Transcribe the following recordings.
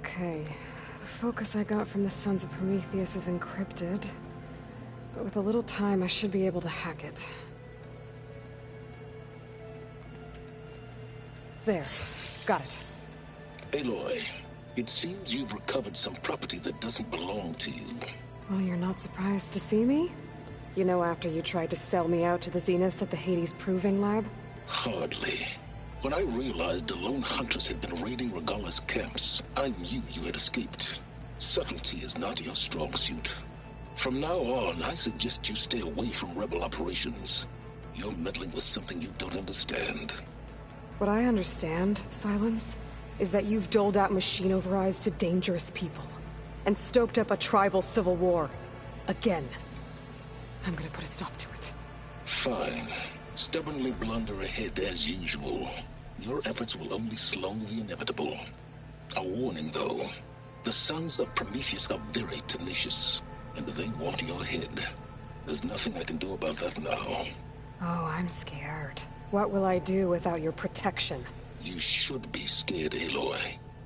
Okay. The focus I got from the Sons of Prometheus is encrypted. But with a little time, I should be able to hack it. There. Got it. Aloy, it seems you've recovered some property that doesn't belong to you. Well, you're not surprised to see me? You know, after you tried to sell me out to the Zeniths at the Hades Proving Lab? Hardly. When I realized the lone huntress had been raiding Regalla's camps, I knew you had escaped. Subtlety is not your strong suit. From now on, I suggest you stay away from rebel operations. You're meddling with something you don't understand. What I understand, Silence, is that you've doled out machine overrides to dangerous people, and stoked up a tribal civil war. Again. I'm gonna put a stop to it. Fine. Stubbornly blunder ahead as usual. Your efforts will only slow the inevitable. A warning, though. The Sons of Prometheus are very tenacious, and they want your head. There's nothing I can do about that now. Oh, I'm scared. What will I do without your protection? You should be scared, Aloy.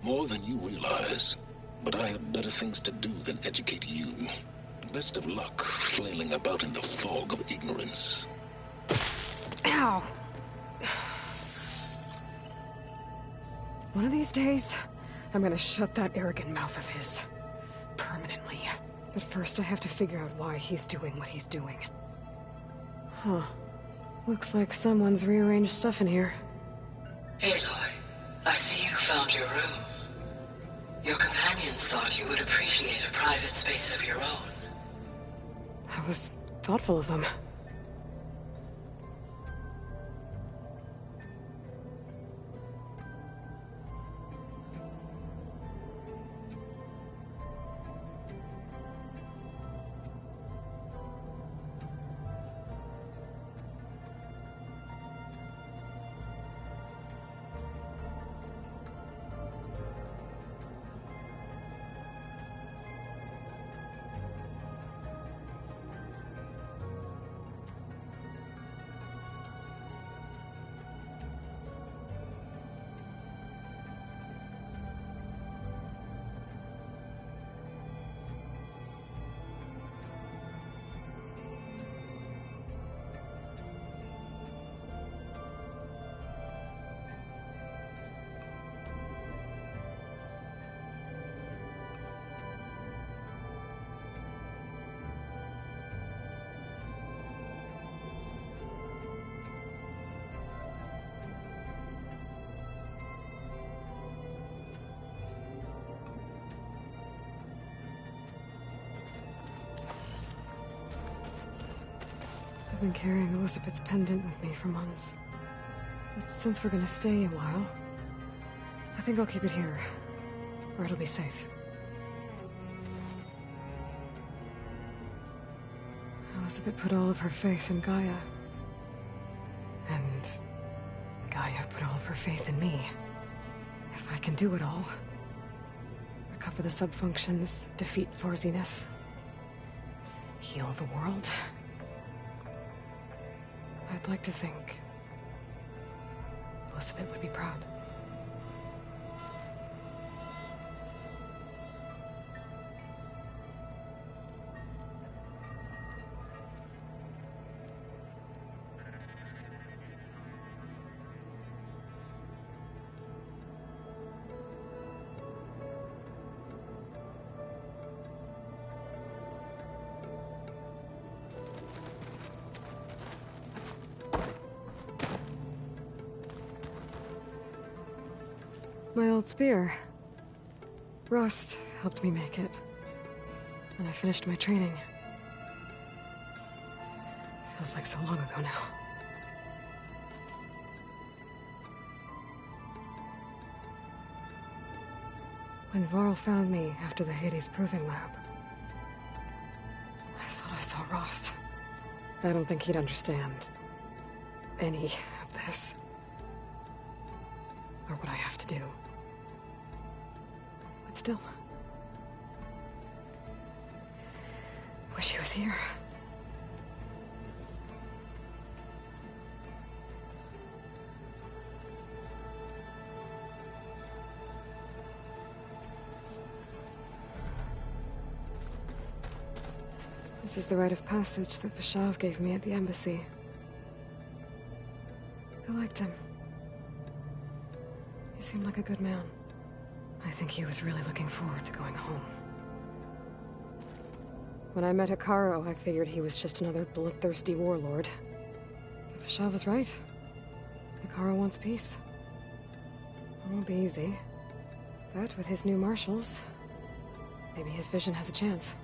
More than you realize. But I have better things to do than educate you. Best of luck flailing about in the fog of ignorance. Ow! One of these days, I'm gonna shut that arrogant mouth of his. Permanently. But first I have to figure out why he's doing what he's doing. Huh. Looks like someone's rearranged stuff in here. Aloy, I see you found your room. Your companions thought you would appreciate a private space of your own. That was thoughtful of them. I've been carrying Elizabeth's pendant with me for months. But since we're gonna stay a while, I think I'll keep it here, where it'll be safe. Elizabeth put all of her faith in Gaia. And Gaia put all of her faith in me. If I can do it all, recover the subfunctions, defeat Thor Zenith, heal the world, I'd like to think Elizabeth would be proud. My old spear. Rust helped me make it. And I finished my training. Feels like so long ago now. When Varl found me after the Hades Proving Lab, I thought I saw Rost. I don't think he'd understand any of this. Or what I have to do. But still, wish he was here. This is the rite of passage that Vashav gave me at the embassy. I liked him. He seemed like a good man. I think he was really looking forward to going home. When I met Hekarro, I figured he was just another bloodthirsty warlord. But Vashav was right. Hekarro wants peace. It won't be easy. But with his new marshals, maybe his vision has a chance.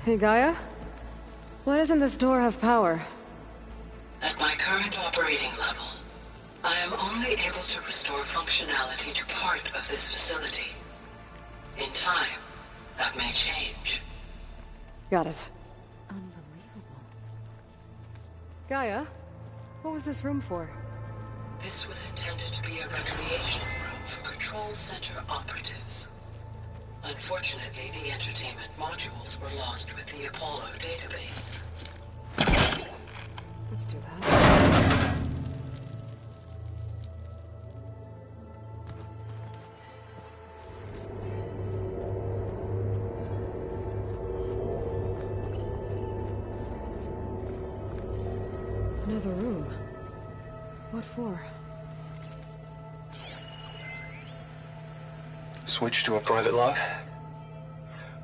Hey, Gaia? Why doesn't this door have power? At my current operating level, I am only able to restore functionality to part of this facility. In time, that may change. Got it. Unbelievable. Gaia, what was this room for? This was intended to be a recreation room for Control Center operatives. Unfortunately, the entertainment modules were lost with the Apollo database. That's too bad. Another room. What for? Switch to a private log?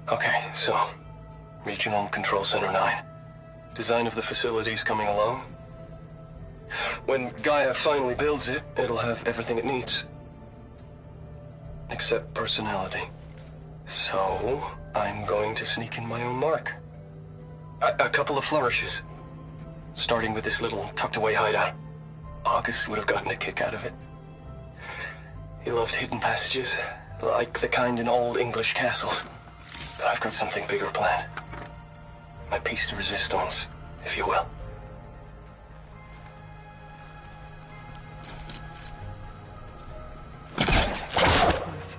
Okay, so... Regional Control Center 9. Design of the facility's coming along. When Gaia finally builds it, it'll have everything it needs. Except personality. So, I'm going to sneak in my own mark. A couple of flourishes. Starting with this little tucked-away hideout. August would have gotten a kick out of it. He loved hidden passages. Like the kind in old English castles. But I've got something bigger planned. My piece de resistance, if you will. Close.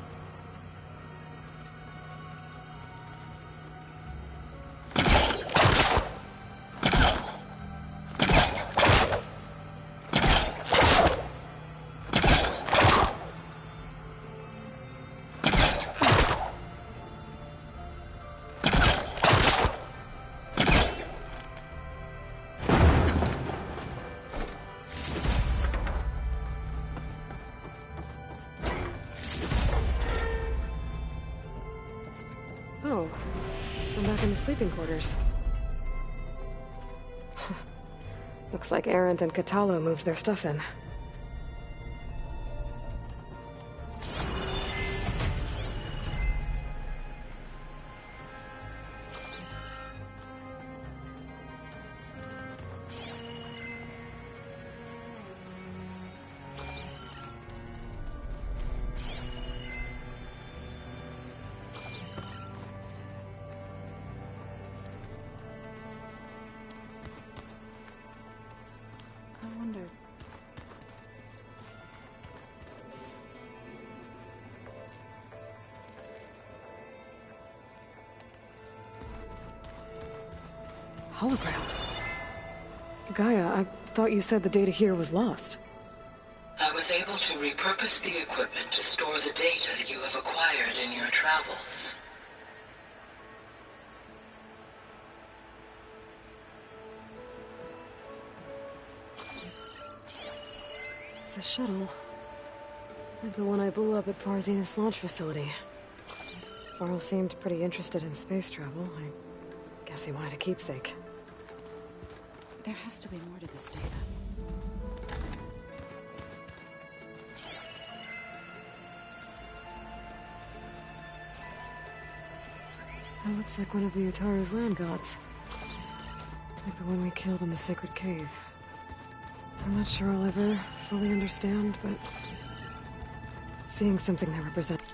Oh, I'm back in the sleeping quarters. Looks like Erend and Kotallo moved their stuff in. I wonder... Holograms. Gaia, I thought you said the data here was lost. I was able to repurpose the equipment to store the data you have acquired in your travels. It's a shuttle. Like the one I blew up at Far Zenith's launch facility. Varl seemed pretty interested in space travel. I guess he wanted a keepsake. There has to be more to this data. That looks like one of the Utaru's land gods. Like the one we killed in the sacred cave. I'm not sure I'll ever fully understand, but... seeing something that represents...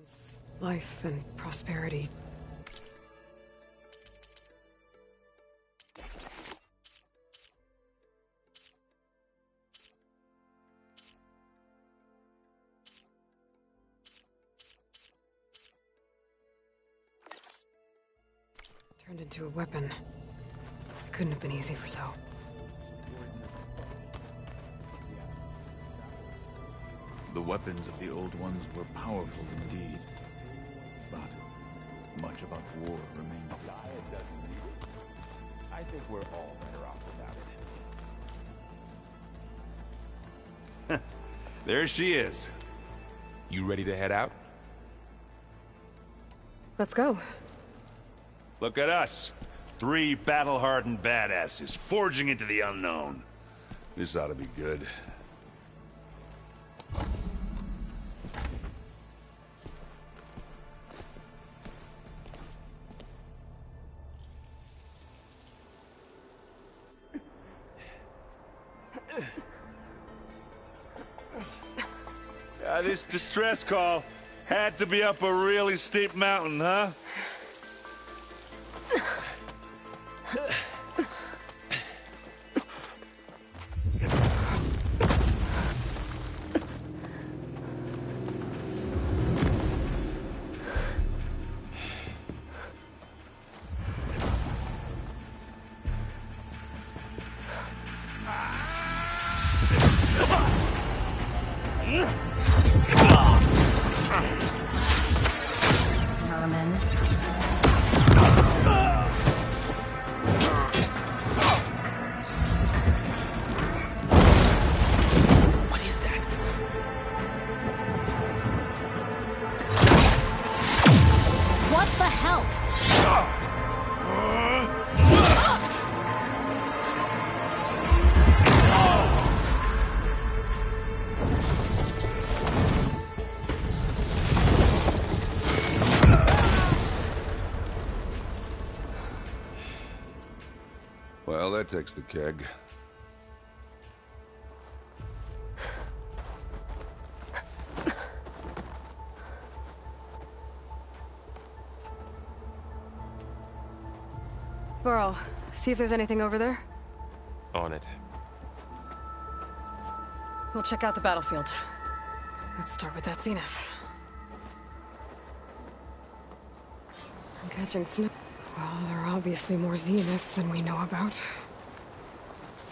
It's life and prosperity. Turned into a weapon. It couldn't have been easy for Zoe. The weapons of the Old Ones were powerful indeed. But much about war remained. Diet doesn't need it. I think we're all better off without it. There she is. You ready to head out? Let's go. Look at us. 3 battle-hardened badasses forging into the unknown. This ought to be good. This distress call had to be up a really steep mountain, huh? Well, that takes the keg. Burrow, see if there's anything over there. On it. We'll check out the battlefield. Let's start with that Zenith. I'm catching snip. Well, there are obviously more Zeniths than we know about.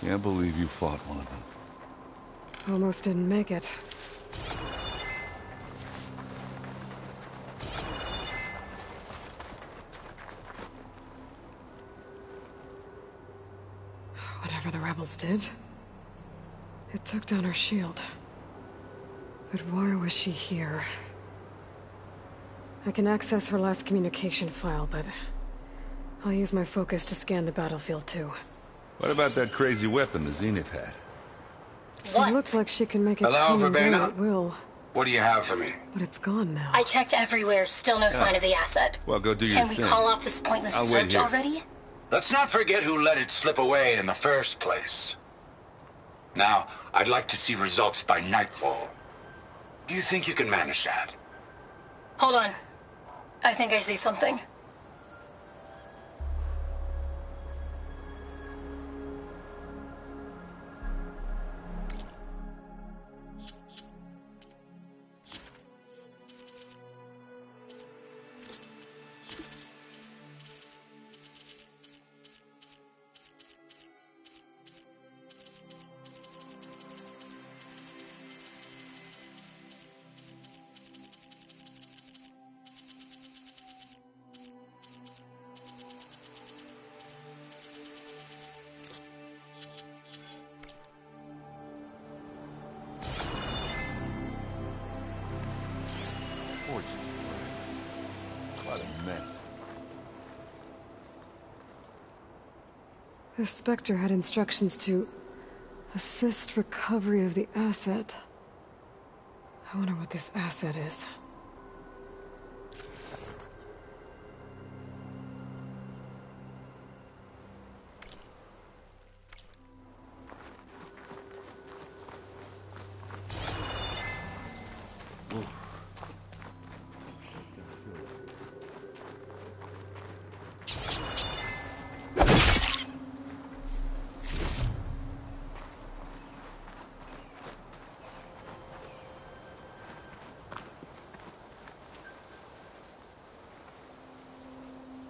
Can't believe you fought one of them. Almost didn't make it. Whatever the rebels did, it took down her shield. But why was she here? I can access her last communication file, but I'll use my focus to scan the battlefield too. What about that crazy weapon the Zenith had? It looks like she can make it Hello, come and go Verbena? at will, What do you have for me? but it's gone now. I checked everywhere, still no sign of the asset. Well, go do your Can thing. we call off this pointless I'll wait search here. already? Let's not forget who let it slip away in the first place. Now, I'd like to see results by nightfall. Do you think you can manage that? Hold on. I think I see something. What a mess. The Spectre had instructions to assist recovery of the asset. I wonder what this asset is.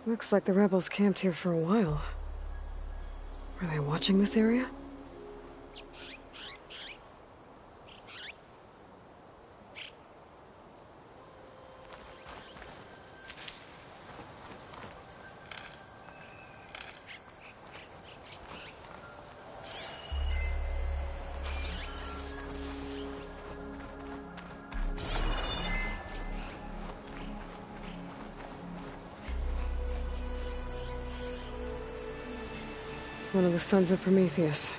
Looks like the rebels camped here for a while. Are they watching this area? One of the sons of Prometheus.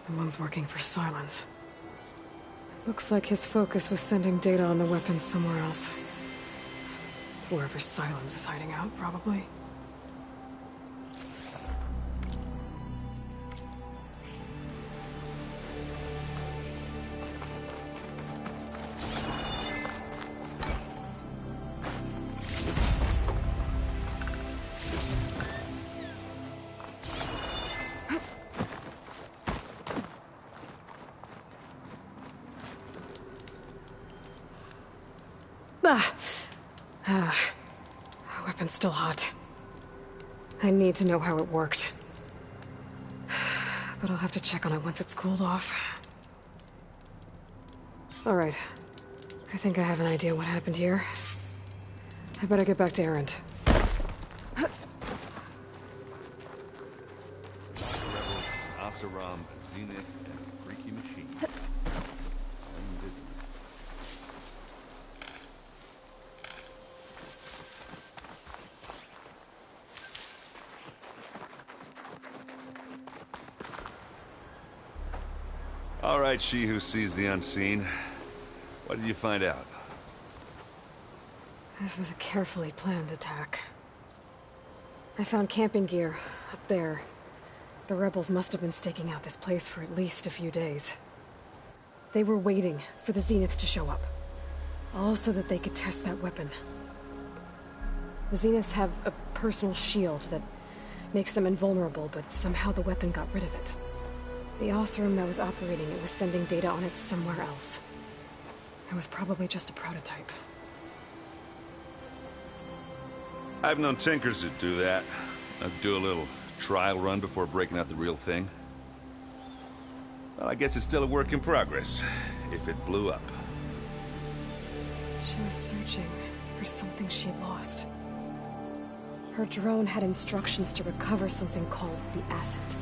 The one's working for Silence. Looks like his focus was sending data on the weapons somewhere else. To wherever Silence is hiding out, probably. Weapon's still hot. I need to know how it worked. But I'll have to check on it once it's cooled off. Alright. I think I have an idea what happened here. I better get back to Erend. Oseram, Zenith, and Freaky Machine. All right, she who sees the unseen. What did you find out? This was a carefully planned attack. I found camping gear up there. The rebels must have been staking out this place for at least a few days. They were waiting for the Zeniths to show up. All so that they could test that weapon. The Zeniths have a personal shield that makes them invulnerable, but somehow the weapon got rid of it. The Oseram that was operating it was sending data on it somewhere else. It was probably just a prototype. I've known tinkers that do that. I'd do a little trial run before breaking out the real thing. Well, I guess it's still a work in progress, if it blew up. She was searching for something she lost. Her drone had instructions to recover something called the Asset.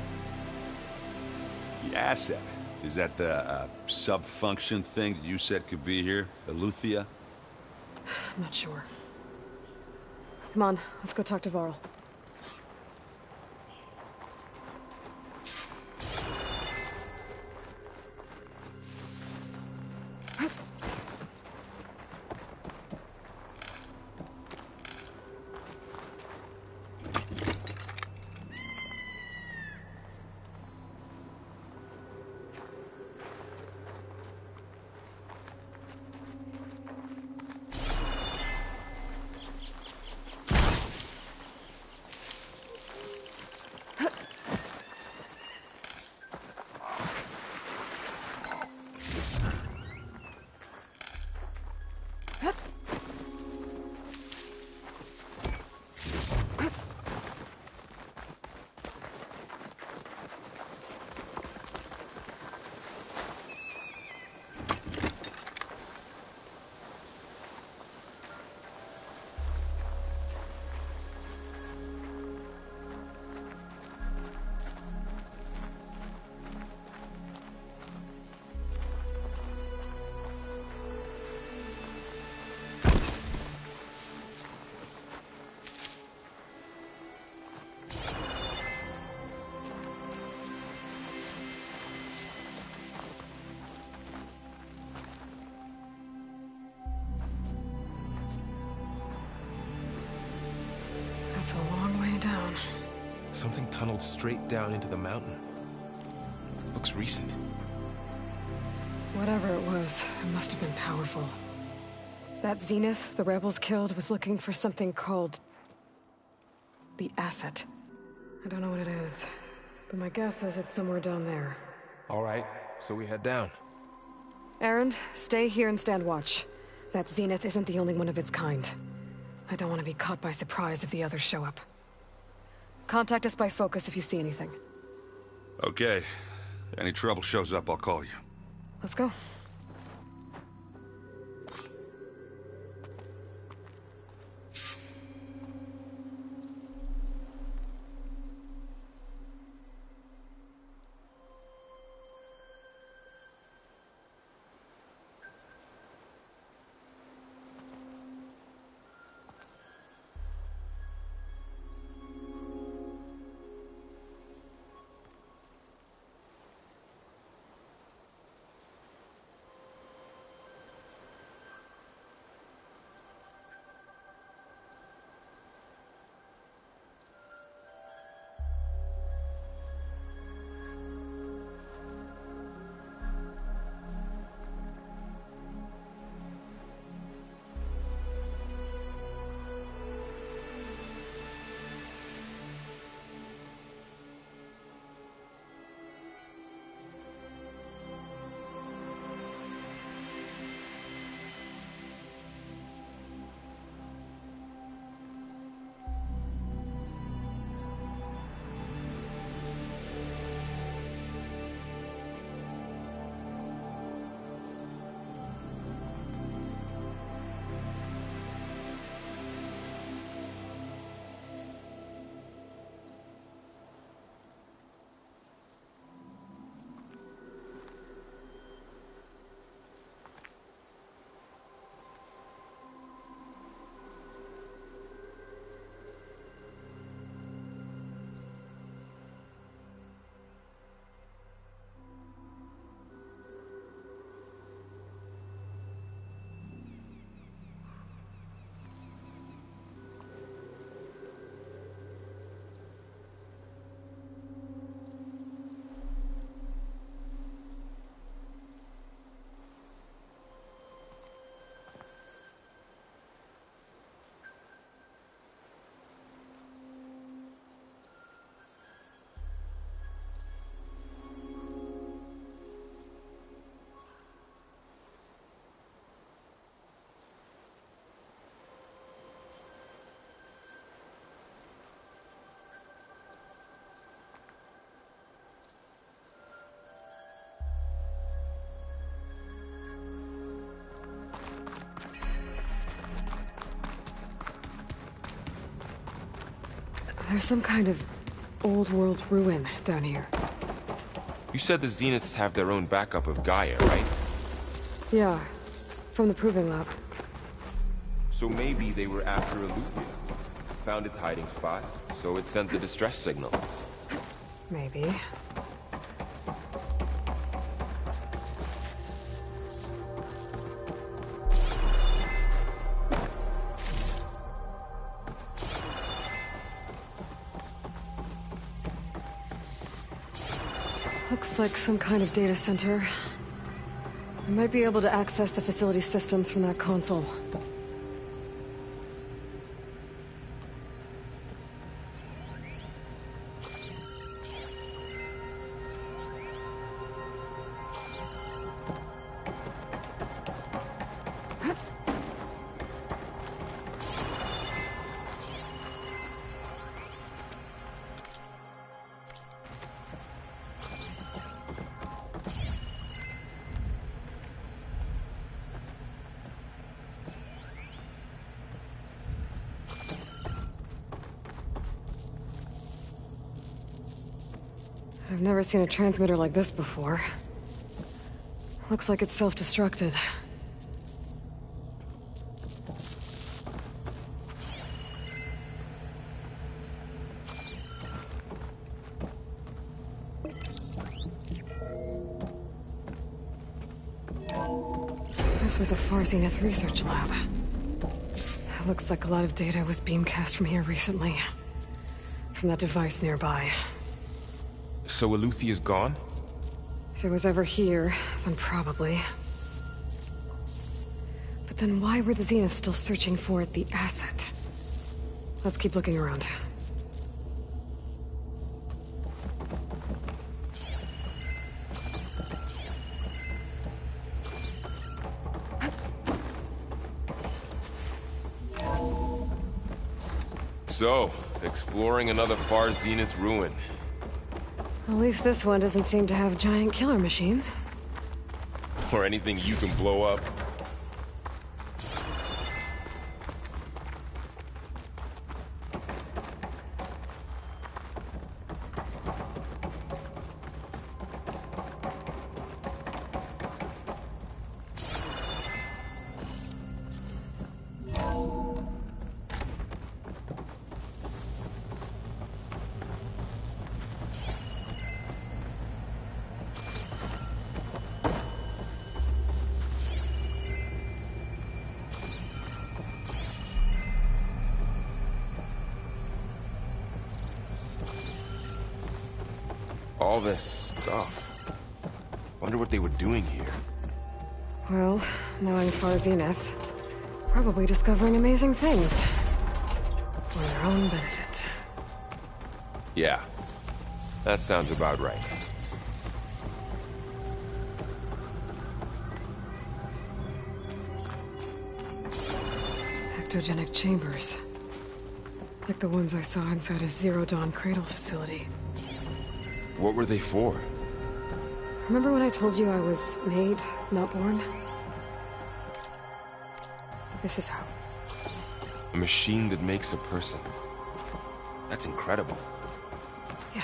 The Asset? Is that the sub-function thing that you said could be here? Eleuthia? I'm not sure. Come on, let's go talk to Varl. That's a long way down. Something tunneled straight down into the mountain. Looks recent. Whatever it was, it must have been powerful. That Zenith the rebels killed was looking for something called the Asset. I don't know what it is, but my guess is it's somewhere down there. All right, so we head down. Erend, stay here and stand watch. That Zenith isn't the only one of its kind. I don't want to be caught by surprise if the others show up. Contact us by focus if you see anything. Okay. Any trouble shows up, I'll call you. Let's go. There's some kind of old-world ruin down here. You said the Zeniths have their own backup of Gaia, right? Yeah, from the Proving Lab. So maybe they were after Eleuthia. Found its hiding spot, so it sent the distress signal. Maybe. Looks like some kind of data center. I might be able to access the facility systems from that console. I've never seen a transmitter like this before. Looks like it's self-destructed. This was a Far Zenith research lab. Looks like a lot of data was beamcast from here recently. From that device nearby. So Eleuthia's gone? If it was ever here, then probably. But then why were the Zeniths still searching for the asset? Let's keep looking around. So, exploring another Far Zenith ruin. At least this one doesn't seem to have giant killer machines. Or anything you can blow up. All this stuff. Wonder what they were doing here. Well, knowing Far Zenith, probably discovering amazing things. For their own benefit. Yeah, that sounds about right. Ectogenic chambers. Like the ones I saw inside a Zero Dawn cradle facility. What were they for? Remember when I told you I was made, not born? This is how. A machine that makes a person. That's incredible. Yeah.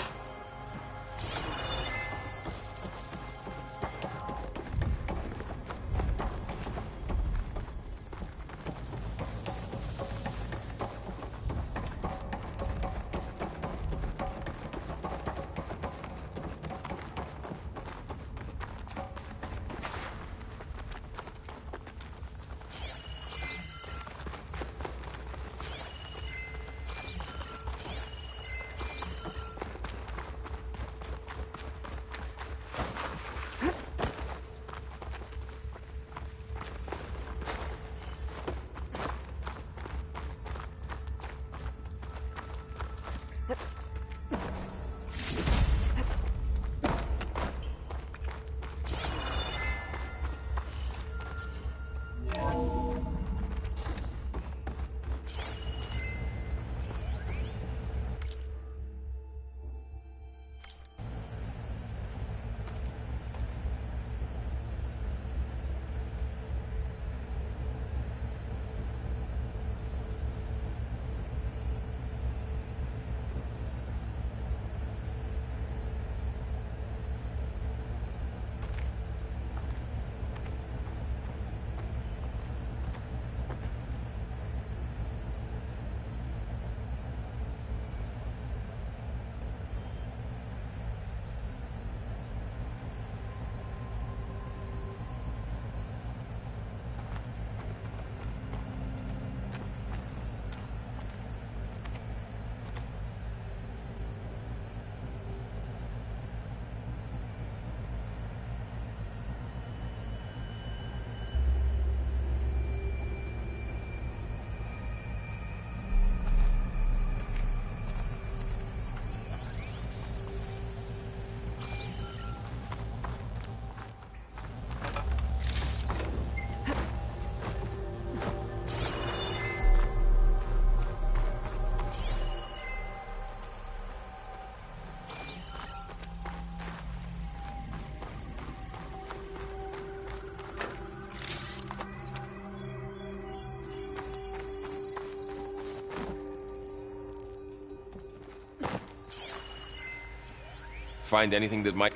Find anything that might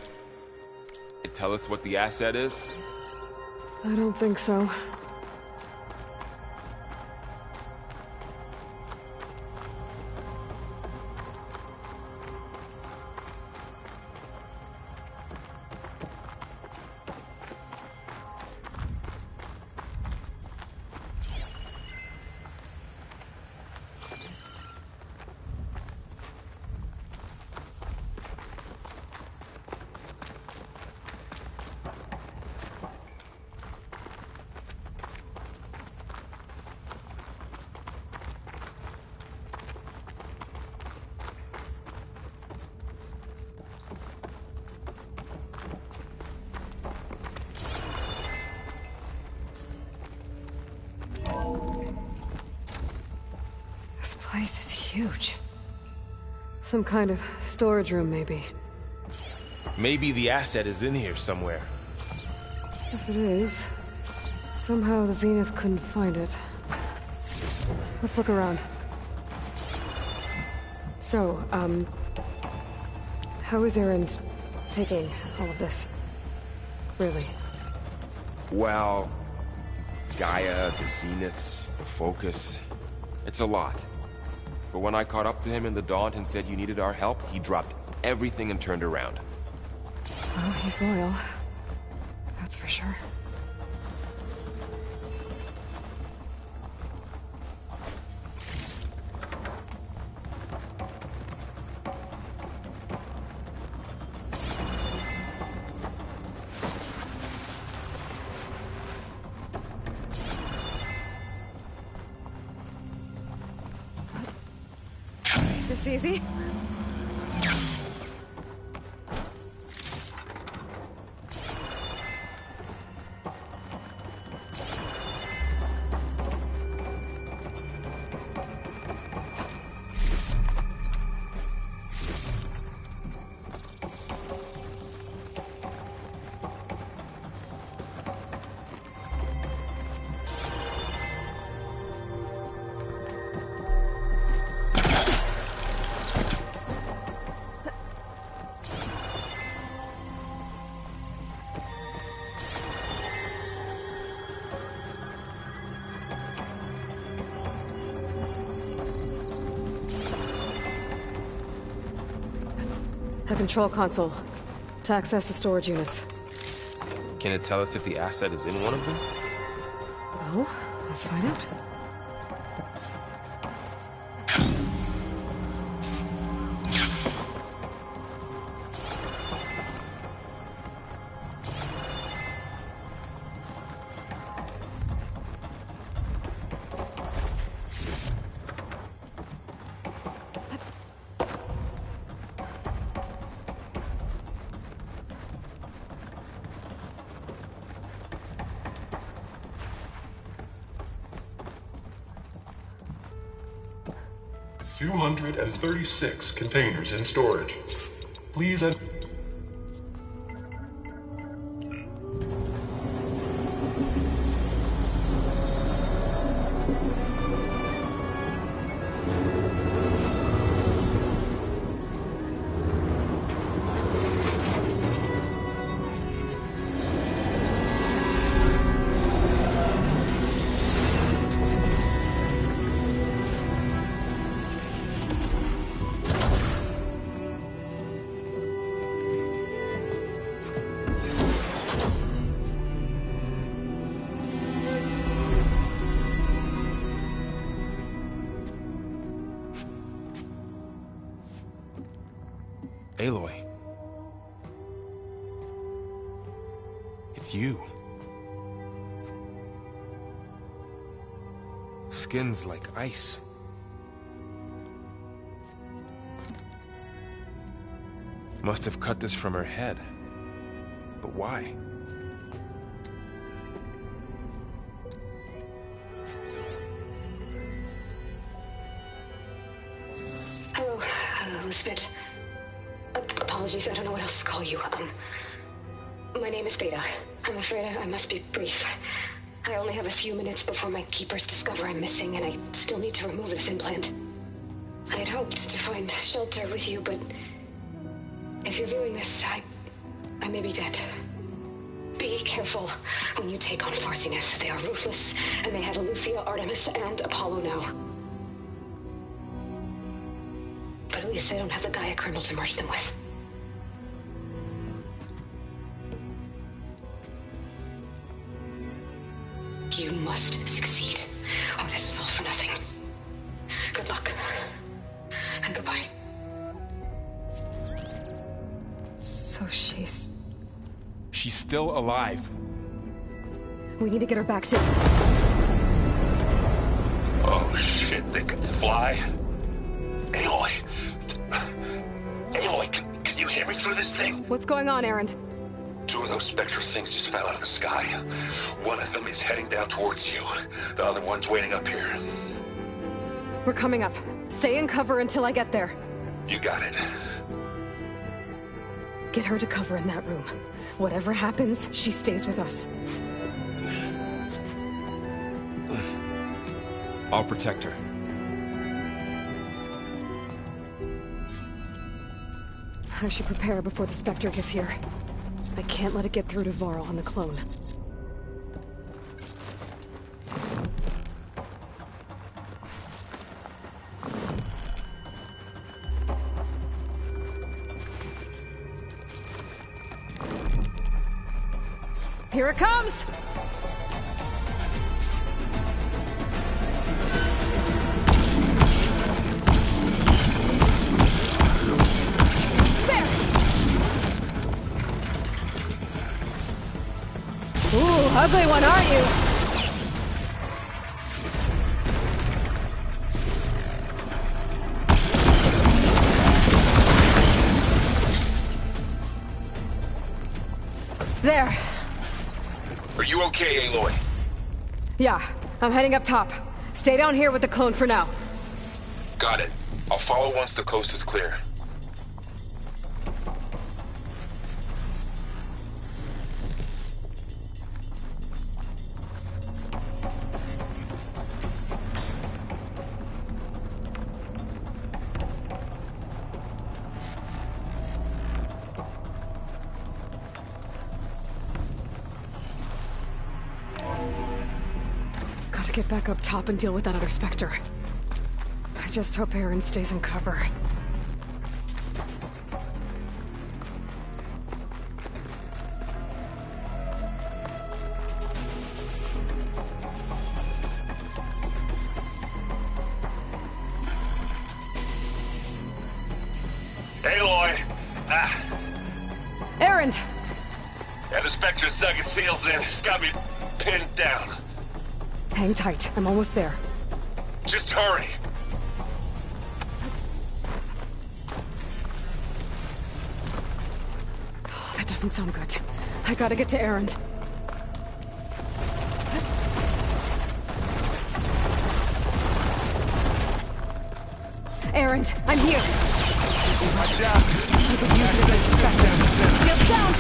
tell us what the asset is? I don't think so. This place is huge. huge. Some kind of storage room, maybe. Maybe the asset is in here somewhere. If it is, somehow the Zenith couldn't find it. Let's look around. So, how is Erend taking all of this? Really? Well, Gaia, the Zeniths, the Focus. It's a lot. But when I caught up to him in the Daunt and said you needed our help, he dropped everything and turned around. Well, he's loyal. That's for sure. This easy? A control console to access the storage units. Can it tell us if the asset is in one of them? Well, let's find out. and 36 containers in storage. Please enter. Aloy. It's you. Skin's like ice. Must have cut this from her head. But why? Hello, Elizabeth. Apologies, I don't know what else to call you. My name is Beta. I'm afraid I must be brief. I only have a few minutes before my keepers discover I'm missing, and I still need to remove this implant. I had hoped to find shelter with you, but if you're viewing this, I may be dead. Be careful when you take on Far Zenith. They are ruthless, and they have Aletheia, Artemis, and Apollo now. But at least they don't have the Gaia kernel to merge them with. You must succeed, or this was all for nothing. Good luck. And goodbye. So she's still alive. We need to get her back to... Oh shit, they can fly? Aloy! Aloy, can you hear me through this thing? What's going on, Erend? Two of those Spectre things just fell out of the sky. One of them is heading down towards you. The other one's waiting up here. We're coming up. Stay in cover until I get there. You got it. Get her to cover in that room. Whatever happens, she stays with us. I'll protect her. I should prepare before the Spectre gets here. I can't let it get through to Varl on the clone. Here it comes! Ooh, ugly one, aren't you? There. Are you okay, Aloy? Yeah, I'm heading up top. Stay down here with the clone for now. Got it. I'll follow once the coast is clear. Get back up top and deal with that other Spectre. I just hope Aaron stays in cover. Aloy! Aaron! Yeah, the Spectre's dug its heels in. It's got me pinned down. Hang tight. I'm almost there. Just hurry. Oh, that doesn't sound good. I gotta get to Aaron. Aaron, I'm here. Watch out. Shield down.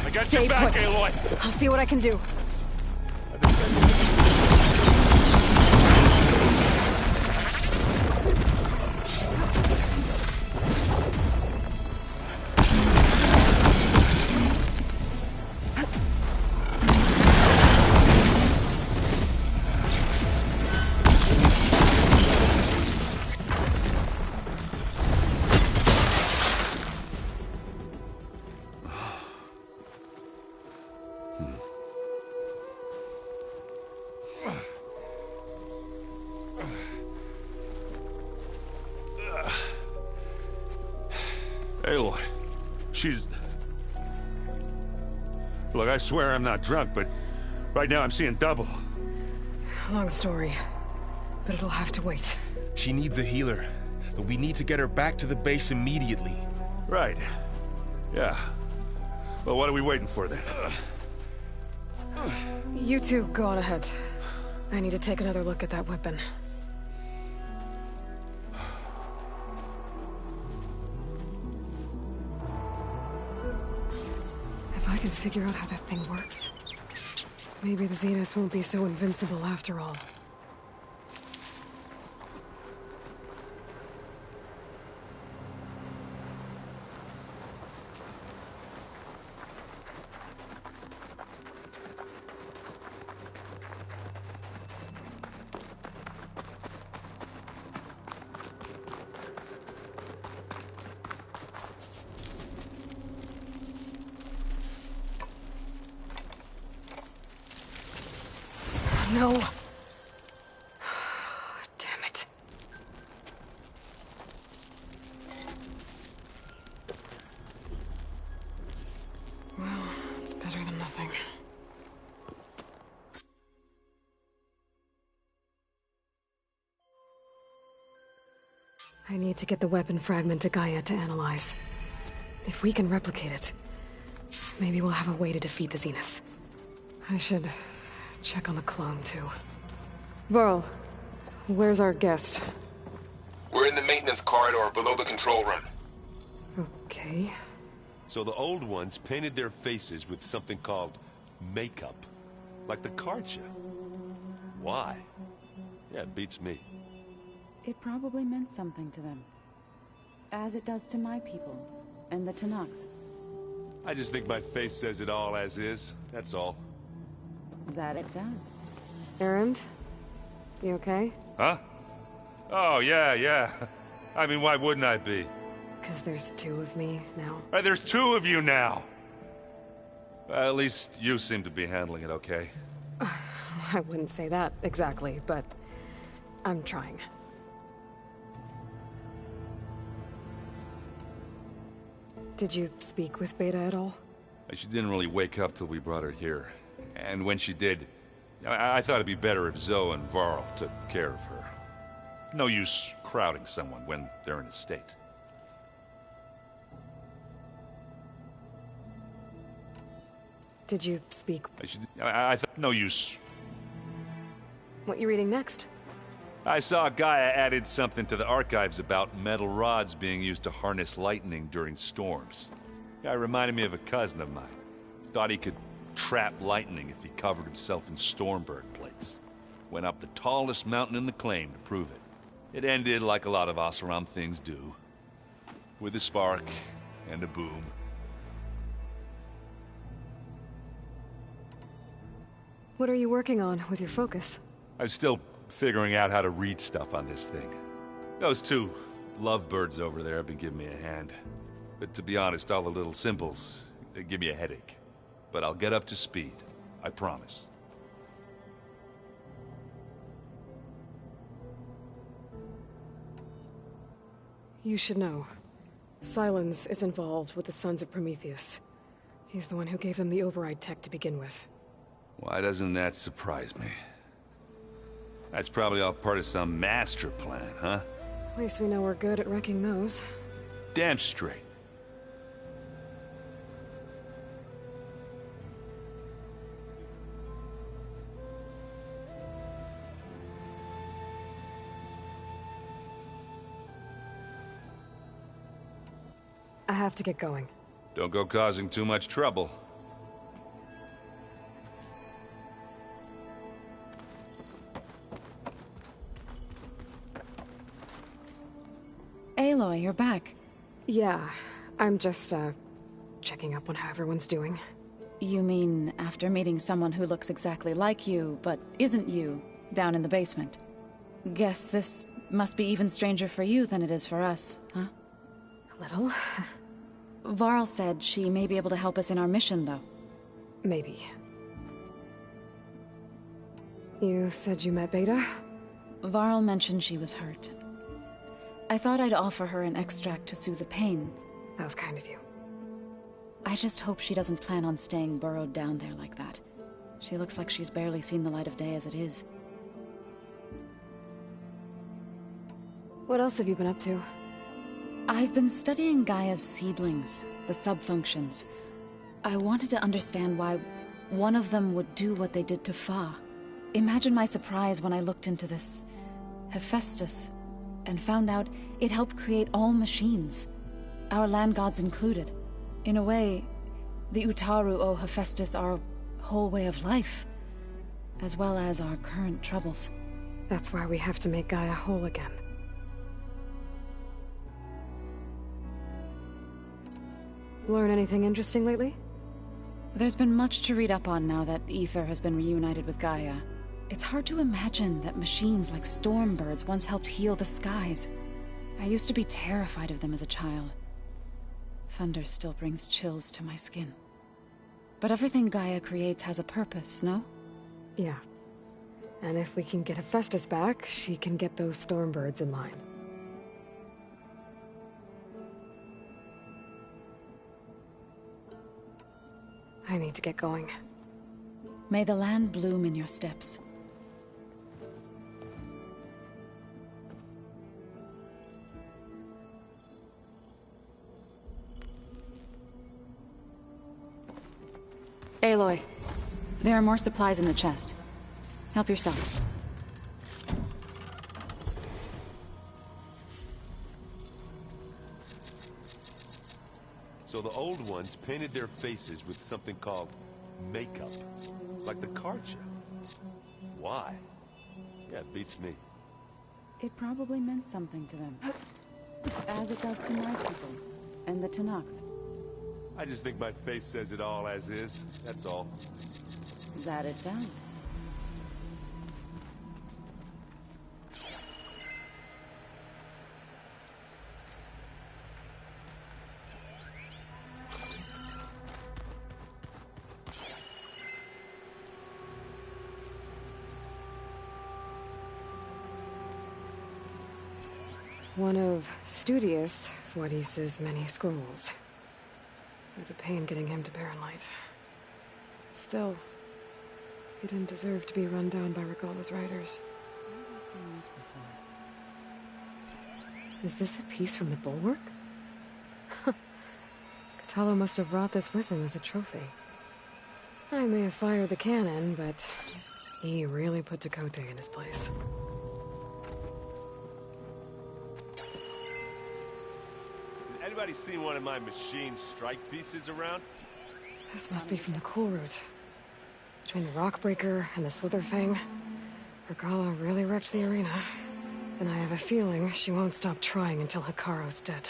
I got Stay your back, put. Aloy. I'll see what I can do. Aloy, she's... Look, I swear I'm not drunk, but right now I'm seeing double. Long story, but it'll have to wait. She needs a healer, but we need to get her back to the base immediately. Right. Yeah. Well, what are we waiting for then? You two go on ahead. I need to take another look at that weapon. If I can figure out how that thing works, maybe the Zeniths won't be so invincible after all. No. Damn it. Well, it's better than nothing. I need to get the weapon fragment to Gaia to analyze. If we can replicate it, maybe we'll have a way to defeat the Zeniths. I should check on the clone, too. Varl, Where's our guest? We're in the maintenance corridor below the control room. Okay. So the old ones painted their faces with something called makeup. Like the card show. Why? Yeah, it beats me. It probably meant something to them. As it does to my people, and the Tenakth. I just think my face says it all as is, that's all. That it does. Erend? You okay? Huh? Oh, yeah. I mean, why wouldn't I be? Because there's two of me now. Right, there's two of you now! Well, at least you seem to be handling it okay. I wouldn't say that exactly, but I'm trying. Did you speak with Beta at all? She didn't really wake up till we brought her here. And when she did, I thought it'd be better if Zoe and Varl took care of her. No use crowding someone when they're in a state. Did you speak? I thought no use. What you reading next? I saw Gaia added something to the archives about metal rods being used to harness lightning during storms. Guy reminded me of a cousin of mine. Thought he could trap lightning if he covered himself in Stormbird plates. Went up the tallest mountain in the claim to prove it. It ended like a lot of Oseram things do. With a spark and a boom. What are you working on with your focus? I'm still figuring out how to read stuff on this thing. Those two lovebirds over there have been giving me a hand. But to be honest, all the little symbols, they give me a headache. But I'll get up to speed. I promise. You should know. Sylens is involved with the Sons of Prometheus. He's the one who gave them the override tech to begin with. Why doesn't that surprise me? That's probably all part of some master plan, huh? At least we know we're good at wrecking those. Damn straight. I have to get going. Don't go causing too much trouble. Aloy, you're back. Yeah, I'm just, checking up on how everyone's doing. You mean after meeting someone who looks exactly like you, but isn't you, down in the basement? Guess this must be even stranger for you than it is for us, huh? A little. Varl said she may be able to help us in our mission, though. Maybe. You said you met Beta? Varl mentioned she was hurt. I thought I'd offer her an extract to soothe the pain. That was kind of you. I just hope she doesn't plan on staying burrowed down there like that. She looks like she's barely seen the light of day as it is. What else have you been up to? I've been studying Gaia's seedlings, the subfunctions. I wanted to understand why one of them would do what they did to Fa. Imagine my surprise when I looked into this Hephaestus and found out it helped create all machines, our land gods included. In a way, the Utaru owe Hephaestus our whole way of life, as well as our current troubles. That's why we have to make Gaia whole again. Learn anything interesting lately? There's been much to read up on now that Aether has been reunited with Gaia. It's hard to imagine that machines like Stormbirds once helped heal the skies. I used to be terrified of them as a child. Thunder still brings chills to my skin. But everything Gaia creates has a purpose, no? Yeah. And if we can get Hephaestus back, she can get those Stormbirds in line. I need to get going. May the land bloom in your steps. Aloy, there are more supplies in the chest. Help yourself. So the old ones painted their faces with something called makeup. Like the Karja. Why? Yeah, it beats me. It probably meant something to them. As it does to my people. And the Tenakth. I just think my face says it all as is. That's all. That it does. One of Studius Fuadis's many scrolls. It was a pain getting him to Barren Light. Still, he didn't deserve to be run down by Regalla's riders. I've seen this before. Is this a piece from the bulwark? Kotallo must have brought this with him as a trophy. I may have fired the cannon, but he really put Tekotteh in his place. Anybody seen one of my machine strike pieces around? This must be from the cool route. Between the Rockbreaker and the Slitherfang, Regalla really wrecked the arena. And I have a feeling she won't stop trying until Hekarro's dead.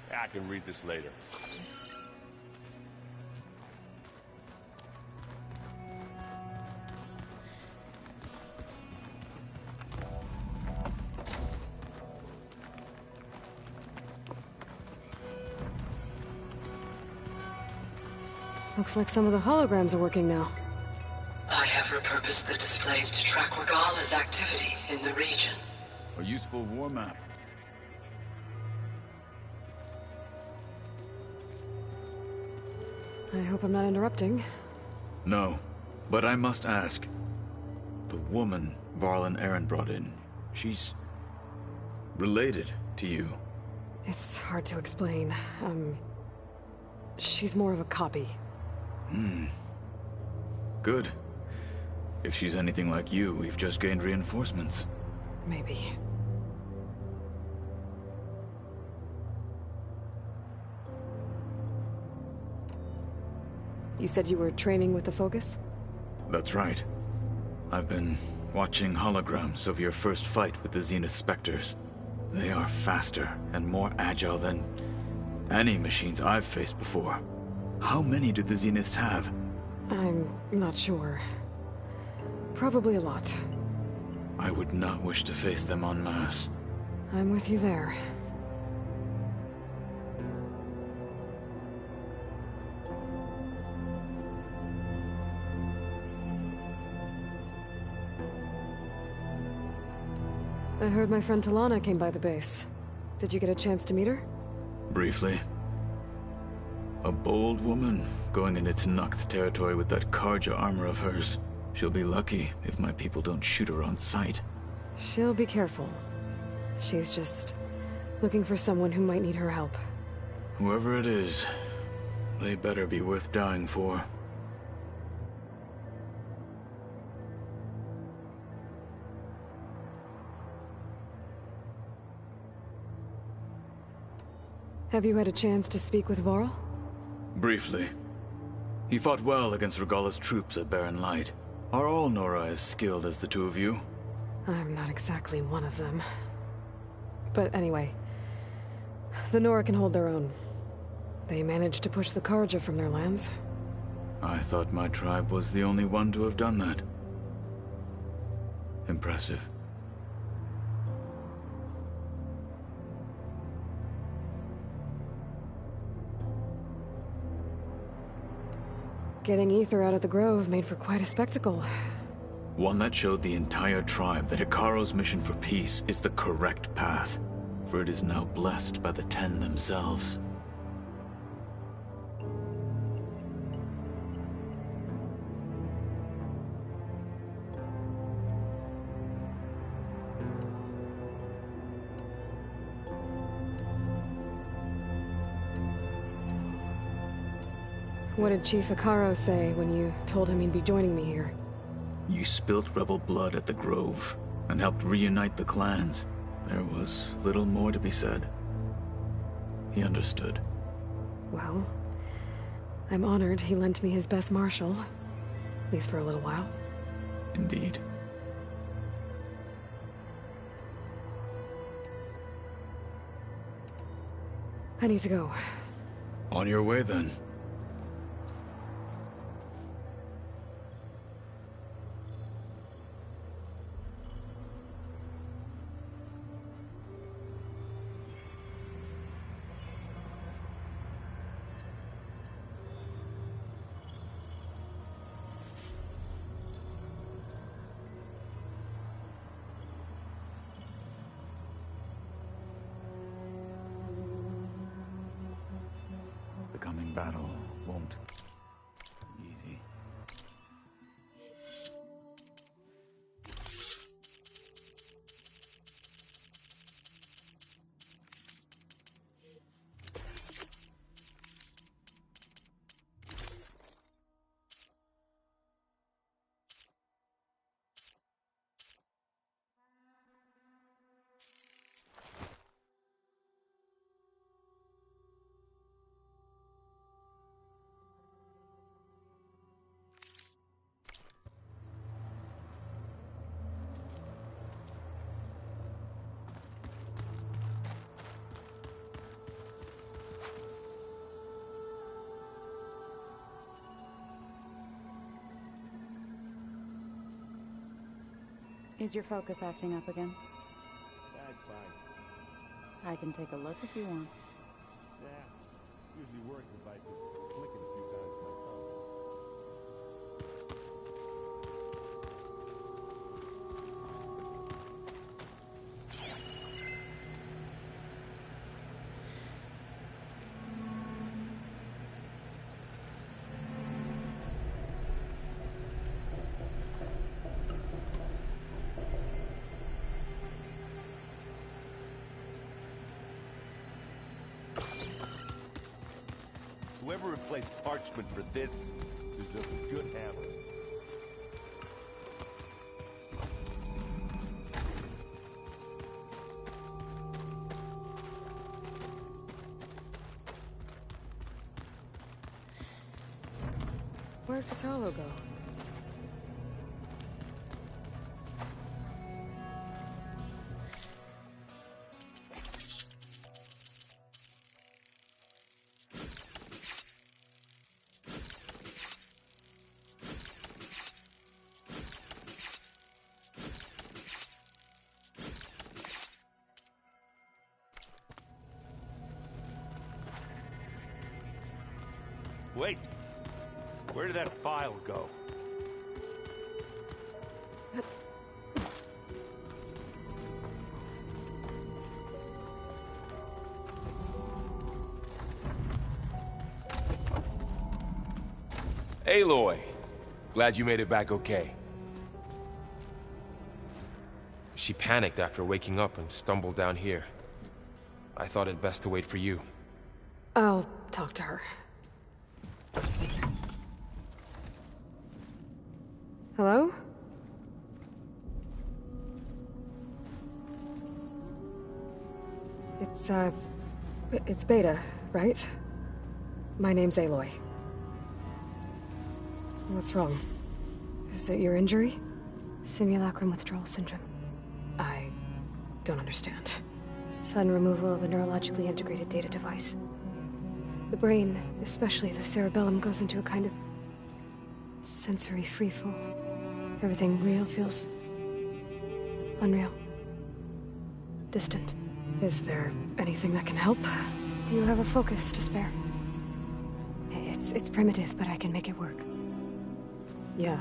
I can read this later. Looks like some of the holograms are working now. I have repurposed the displays to track Regalla's activity in the region. A useful war map. I hope I'm not interrupting. No, but I must ask. The woman Varl and Erend brought in, she's related to you. It's hard to explain. She's more of a copy. Good. If she's anything like you, we've just gained reinforcements. Maybe. You said you were training with the Focus? That's right. I've been watching holograms of your first fight with the Zenith Spectres. They are faster and more agile than any machines I've faced before. How many do the Zeniths have? I'm not sure. Probably a lot. I would not wish to face them en masse. I'm with you there. I heard my friend Talana came by the base. Did you get a chance to meet her? Briefly. A bold woman going into Tenakth territory with that Karja armor of hers. She'll be lucky if my people don't shoot her on sight. She'll be careful. She's just looking for someone who might need her help. Whoever it is, they better be worth dying for. Have you had a chance to speak with Varl? Briefly. He fought well against Regalla's troops at Barren Light. Are all Nora as skilled as the two of you? I'm not exactly one of them. But anyway, the Nora can hold their own. They managed to push the Karja from their lands. I thought my tribe was the only one to have done that. Impressive. Getting Ether out of the Grove made for quite a spectacle. One that showed the entire tribe that Hekarro's mission for peace is the correct path, for it is now blessed by the Ten themselves. What did Chief Ikaro say when you told him he'd be joining me here? You spilt rebel blood at the Grove, and helped reunite the clans. There was little more to be said. He understood. Well, I'm honored he lent me his best marshal. At least for a little while. Indeed. I need to go. On your way, then. The coming battle won't be easy. Is your focus acting up again? That's fine. I can take a look if you want. Yeah, usually works if I just flick it a few times with my thumb. Whoever replaced parchment for this deserves a good hammer. Where'd Fatalo go? Wait! Where did that file go? Aloy! Glad you made it back okay. She panicked after waking up and stumbled down here. I thought it best to wait for you. I'll talk to her. Hello? It's Beta, right? My name's Aloy. What's wrong? Is it your injury? Simulacrum withdrawal syndrome. I don't understand. Sudden removal of a neurologically integrated data device. The brain, especially the cerebellum, goes into a kind of sensory freefall. Everything real feels unreal. Distant. Is there anything that can help? Do you have a focus to spare? It's primitive, but I can make it work. Yeah.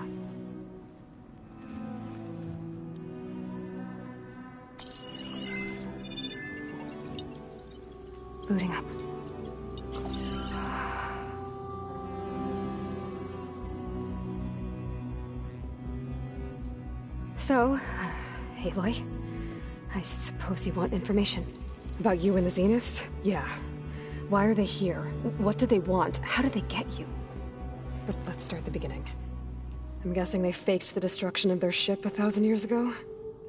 Booting up. So, Aloy, I suppose you want information. About you and the Zeniths? Yeah. Why are they here? What do they want? How did they get you? but let's start at the beginning. I'm guessing they faked the destruction of their ship 1,000 years ago?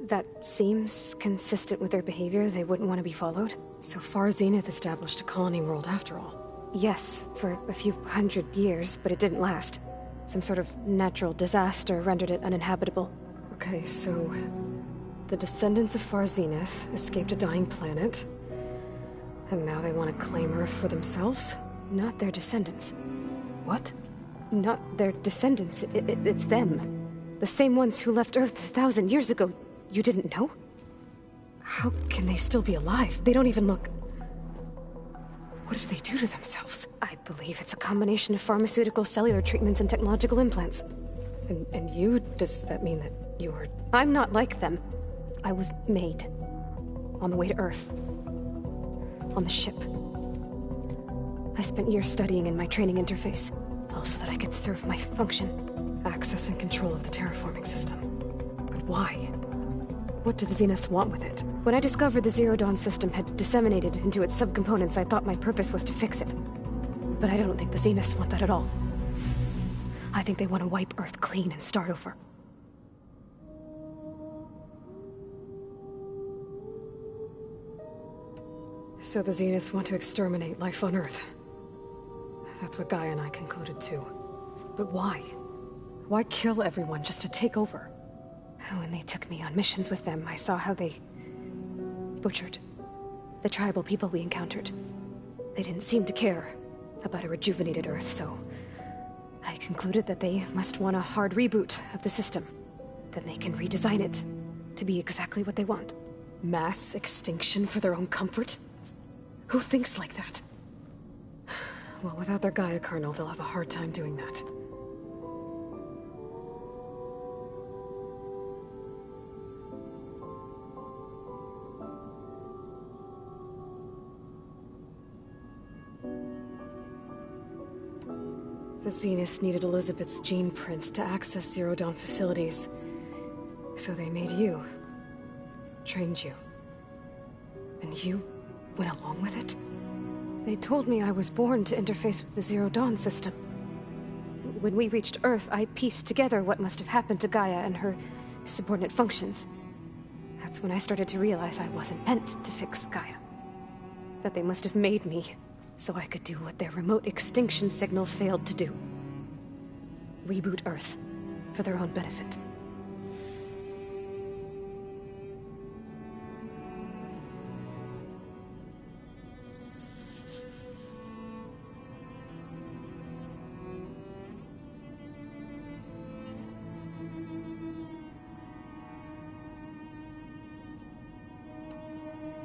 That seems consistent with their behavior. They wouldn't want to be followed. So Far Zenith established a colony world after all. Yes, for a few hundred years, but it didn't last. Some sort of natural disaster rendered it uninhabitable. Okay, so the descendants of Far Zenith escaped a dying planet, and now they want to claim Earth for themselves? Not their descendants. What? Not their descendants. It's them. The same ones who left Earth 1,000 years ago. You didn't know? How can they still be alive? They don't even look... What did they do to themselves? I believe it's a combination of pharmaceutical, cellular treatments, and technological implants. And you? Does that mean that you're... I'm not like them. I was made. On the way to Earth. On the ship. I spent years studying in my training interface, all so that I could serve my function. Access and control of the terraforming system. But why? What do the Zeniths want with it? When I discovered the Zero Dawn system had disseminated into its subcomponents, I thought my purpose was to fix it. But I don't think the Zeniths want that at all. I think they want to wipe Earth clean and start over. So the Zeniths want to exterminate life on Earth. That's what Gaia and I concluded too. But why? Why kill everyone just to take over? When they took me on missions with them, I saw how they butchered the tribal people we encountered. They didn't seem to care about a rejuvenated Earth, so I concluded that they must want a hard reboot of the system. Then they can redesign it to be exactly what they want. Mass extinction for their own comfort? Who thinks like that? Well, without their Gaia kernel, they'll have a hard time doing that. The Zeniths needed Elizabeth's gene print to access Zero Dawn facilities. So they made you. Trained you. And you went along with it? They told me I was born to interface with the Zero Dawn system. When we reached Earth, I pieced together what must have happened to Gaia and her subordinate functions. That's when I started to realize I wasn't meant to fix Gaia. That they must have made me so I could do what their remote extinction signal failed to do. Reboot Earth for their own benefit.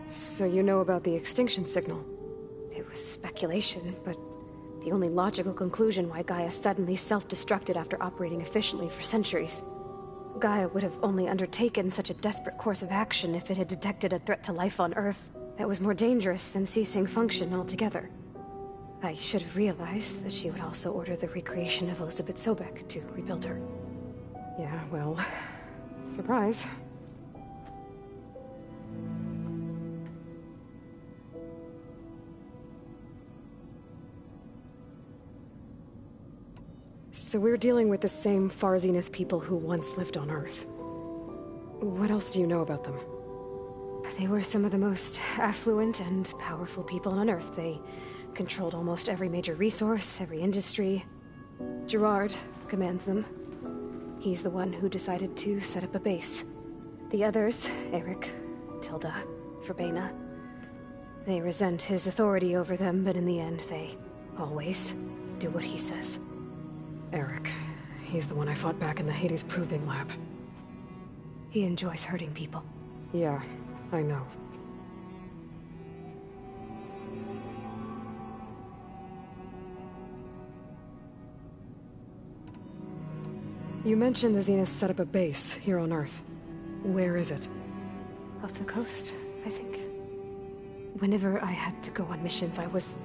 So you know about the extinction signal? It was speculation, but the only logical conclusion why Gaia suddenly self-destructed after operating efficiently for centuries. Gaia would have only undertaken such a desperate course of action if it had detected a threat to life on Earth that was more dangerous than ceasing function altogether. I should have realized that she would also order the recreation of Elizabeth Sobek to rebuild her. Yeah, well, surprise. So we're dealing with the same Far Zenith people who once lived on Earth. What else do you know about them? They were some of the most affluent and powerful people on Earth. They controlled almost every major resource, every industry. Gerard commands them. He's the one who decided to set up a base. The others, Eric, Tilda, Verbena, they resent his authority over them, but in the end, they always do what he says. Eric. He's the one I fought back in the Hades Proving Lab. He enjoys hurting people. Yeah, I know. You mentioned the Zeniths set up a base here on Earth. Where is it? Off the coast, I think. Whenever I had to go on missions, I was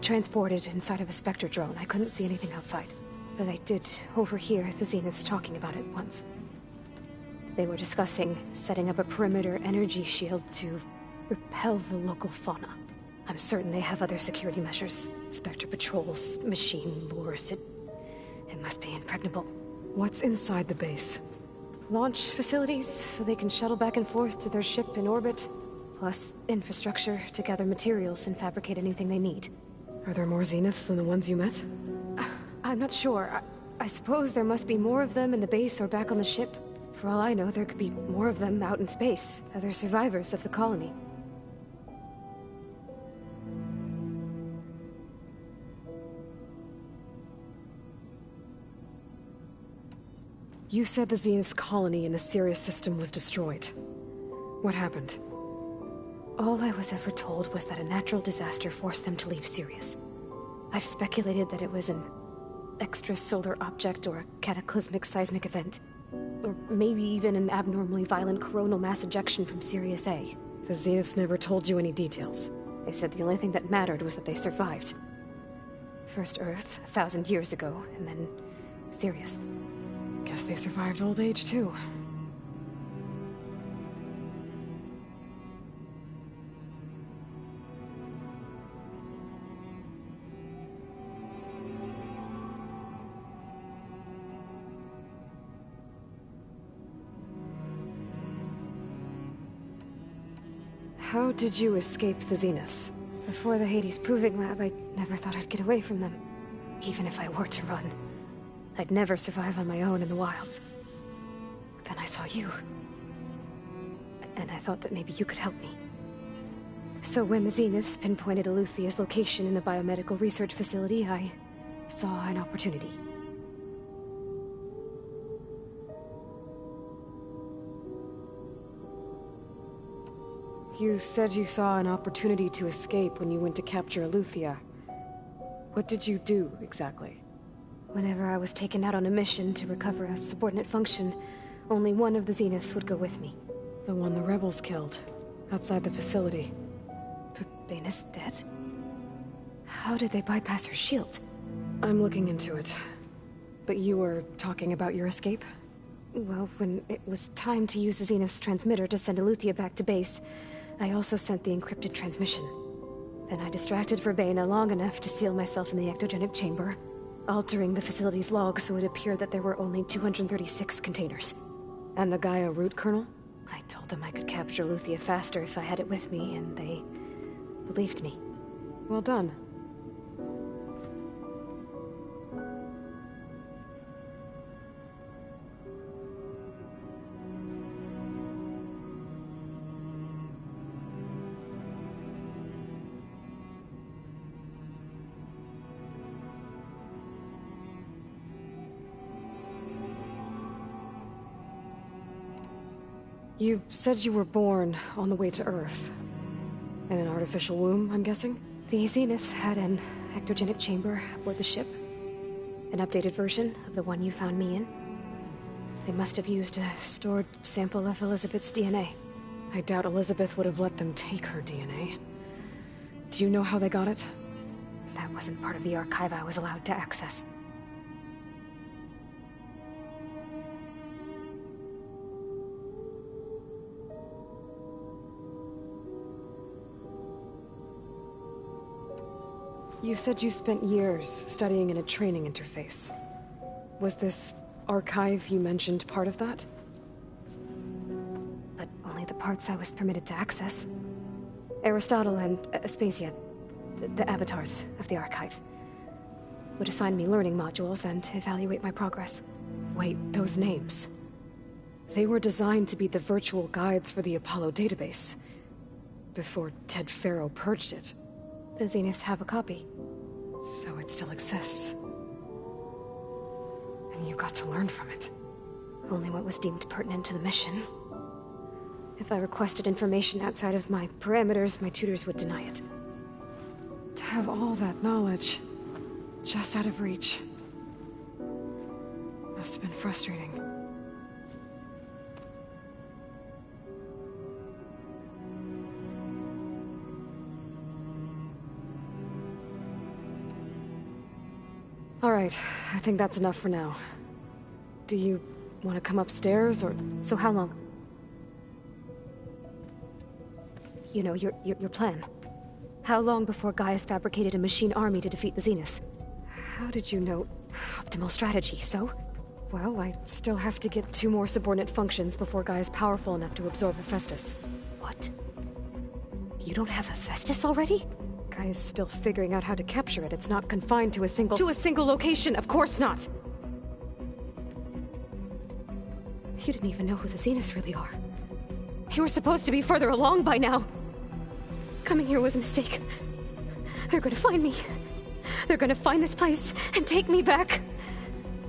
transported inside of a Spectre drone. I couldn't see anything outside. But I did overhear the Zeniths talking about it once. They were discussing setting up a perimeter energy shield to repel the local fauna. I'm certain they have other security measures. Spectre patrols, machine lures. It It must be impregnable. What's inside the base? Launch facilities, so they can shuttle back and forth to their ship in orbit. Plus, infrastructure to gather materials and fabricate anything they need. Are there more Zeniths than the ones you met? I'm not sure. I suppose there must be more of them in the base or back on the ship. For all I know, there could be more of them out in space, other survivors of the colony. You said the Zenith's colony in the Sirius system was destroyed. What happened? All I was ever told was that a natural disaster forced them to leave Sirius. I've speculated that it was an extrasolar object or a cataclysmic seismic event. Or maybe even an abnormally violent coronal mass ejection from Sirius A. The Zeniths never told you any details. They said the only thing that mattered was that they survived. First Earth, 1,000 years ago, and then Sirius. Guess they survived old age, too. How did you escape the Zeniths? Before the Hades Proving Lab, I never thought I'd get away from them. Even if I were to run. I'd never survive on my own in the wilds. Then I saw you. And I thought that maybe you could help me. So when the Zeniths pinpointed Eluthia's location in the biomedical research facility, I saw an opportunity. You said you saw an opportunity to escape when you went to capture Eluthia. What did you do, exactly? Whenever I was taken out on a mission to recover a subordinate function, only one of the Zeniths would go with me. The one the rebels killed, outside the facility. Baina's dead? How did they bypass her shield? I'm looking into it. But you were talking about your escape? Well, when it was time to use the Zenith's transmitter to send Eluthia back to base, I also sent the encrypted transmission. Then I distracted Verbena long enough to seal myself in the ectogenic chamber, altering the facility's log so it appeared that there were only 236 containers. And the Gaia root kernel? I told them I could capture Eluthia faster if I had it with me, and they believed me. Well done. You said you were born on the way to Earth. In an artificial womb, I'm guessing? The Zeniths had an ectogenic chamber aboard the ship. An updated version of the one you found me in. They must have used a stored sample of Elizabeth's DNA. I doubt Elizabeth would have let them take her DNA. Do you know how they got it? That wasn't part of the archive I was allowed to access. You said you spent years studying in a training interface. Was this archive you mentioned part of that? But only the parts I was permitted to access. Aristotle and Aspasia, the avatars of the archive, would assign me learning modules and evaluate my progress. Wait, those names. They were designed to be the virtual guides for the Apollo database, before Ted Faro purged it. The Zeniths have a copy. So it still exists. And you got to learn from it. Only what was deemed pertinent to the mission. If I requested information outside of my parameters, my tutors would deny it. To have all that knowledge, just out of reach, must have been frustrating. All right, I think that's enough for now. Do you want to come upstairs, or... So how long? You know, your plan. How long before Gaius fabricated a machine army to defeat the Zeniths? How did you know Optimal strategy, so? Well, I still have to get 2 more subordinate functions before Gaia's powerful enough to absorb Hephaestus. What? You don't have Hephaestus already? Gaia's still figuring out how to capture it. It's not confined to a single location, of course not! You didn't even know who the Zeniths really are. You were supposed to be further along by now. Coming here was a mistake. They're gonna find me. They're gonna find this place and take me back.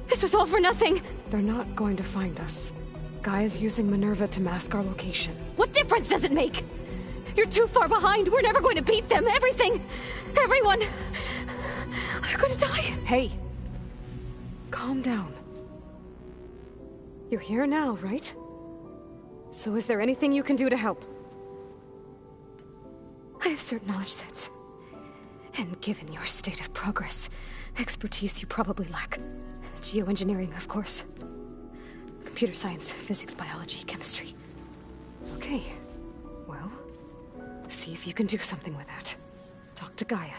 This was all for nothing! They're not going to find us. Gaia's using Minerva to mask our location. What difference does it make? You're too far behind. We're never going to beat them. Everything. Everyone. They're gonna die. Hey. Calm down. You're here now, right? So is there anything you can do to help? I have certain knowledge sets. And given your state of progress, expertise you probably lack. Geoengineering, of course. Computer science, physics, biology, chemistry. Okay. Well, see if you can do something with that. Talk to Gaia.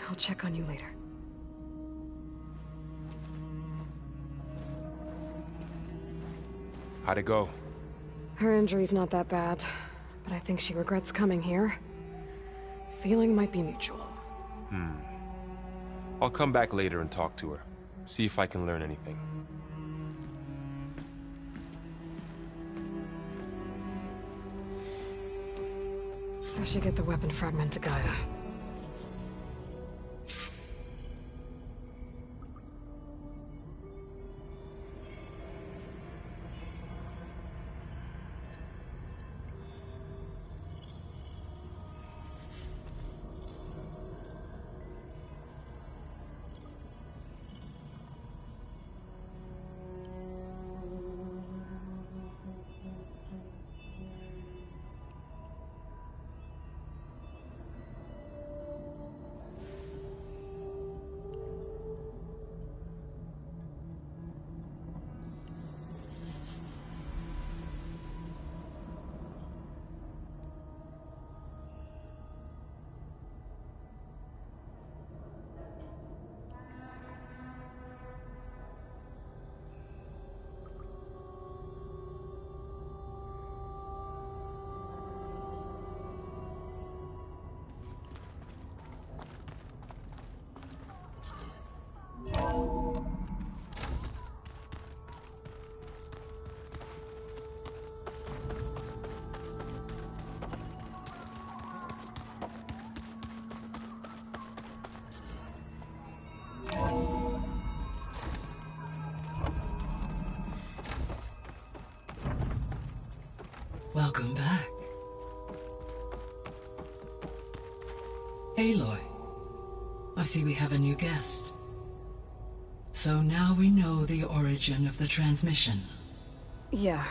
I'll check on you later. How'd it go? Her injury's not that bad, but I think she regrets coming here. Feeling might be mutual. I'll come back later and talk to her. See if I can learn anything. I should get the weapon fragment to Gaia. Welcome back. Aloy, I see we have a new guest. So now we know the origin of the transmission. Yeah.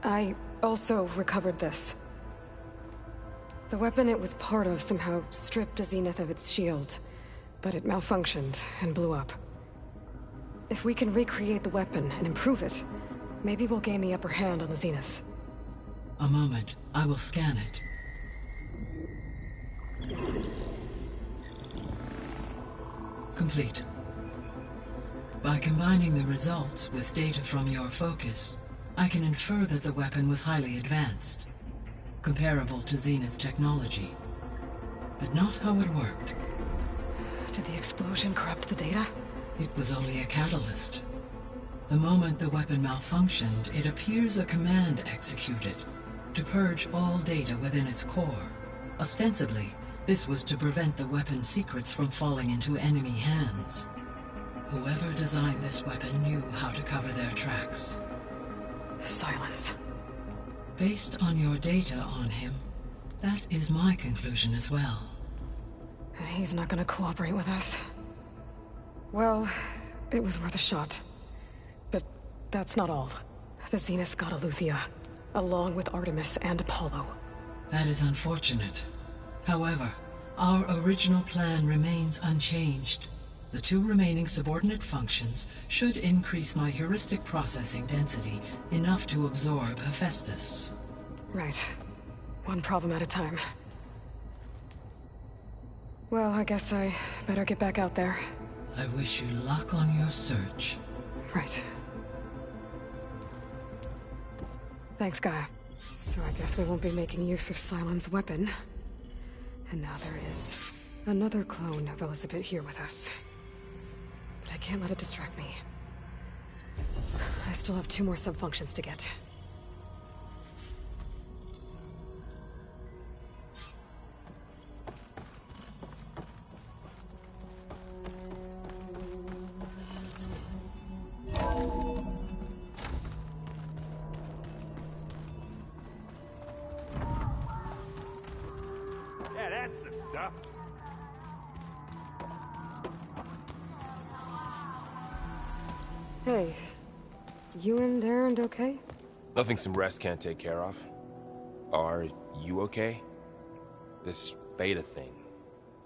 I also recovered this. The weapon it was part of somehow stripped a Zenith of its shield, but it malfunctioned and blew up. If we can recreate the weapon and improve it, maybe we'll gain the upper hand on the Zeniths. A moment. I will scan it. Complete. By combining the results with data from your focus, I can infer that the weapon was highly advanced, comparable to Zenith technology, but not how it worked. Did the explosion corrupt the data? It was only a catalyst. The moment the weapon malfunctioned, it appears a command executed to purge all data within its core. Ostensibly, this was to prevent the weapon's secrets from falling into enemy hands. Whoever designed this weapon knew how to cover their tracks. Silence. Based on your data on him, that is my conclusion as well. And he's not gonna cooperate with us. Well, it was worth a shot. But that's not all. The Zeniths got Eleuthia, along with Artemis and Apollo. That is unfortunate. However, our original plan remains unchanged. The 2 remaining subordinate functions should increase my heuristic processing density enough to absorb Hephaestus. Right. One problem at a time. Well, I guess I better get back out there. I wish you luck on your search. Right. Thanks, Gaia. So I guess we won't be making use of Cylon's weapon. And now there is another clone of Elizabeth here with us. But I can't let it distract me. I still have 2 more subfunctions to get. Yeah, that's the stuff. Hey, you and Erend okay? Nothing some rest can't take care of. Are you okay? This beta thing,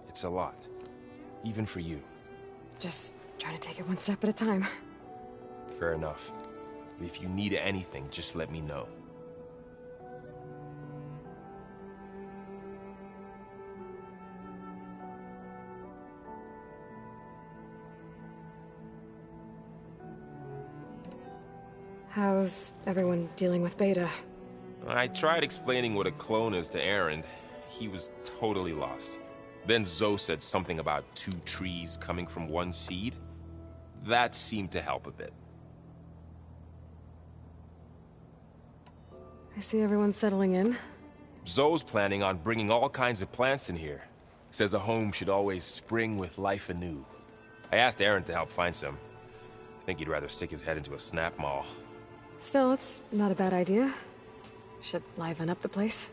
it's a lot. Even for you. Just trying to take it one step at a time. Fair enough. If you need anything, just let me know. How's everyone dealing with Beta? I tried explaining what a clone is to Erend. He was totally lost. Then Zoe said something about 2 trees coming from 1 seed. That seemed to help a bit. I see everyone settling in. Zoe's planning on bringing all kinds of plants in here. Says a home should always spring with life anew. I asked Erend to help find some. I think he'd rather stick his head into a snap mall. Still, it's not a bad idea. Should liven up the place.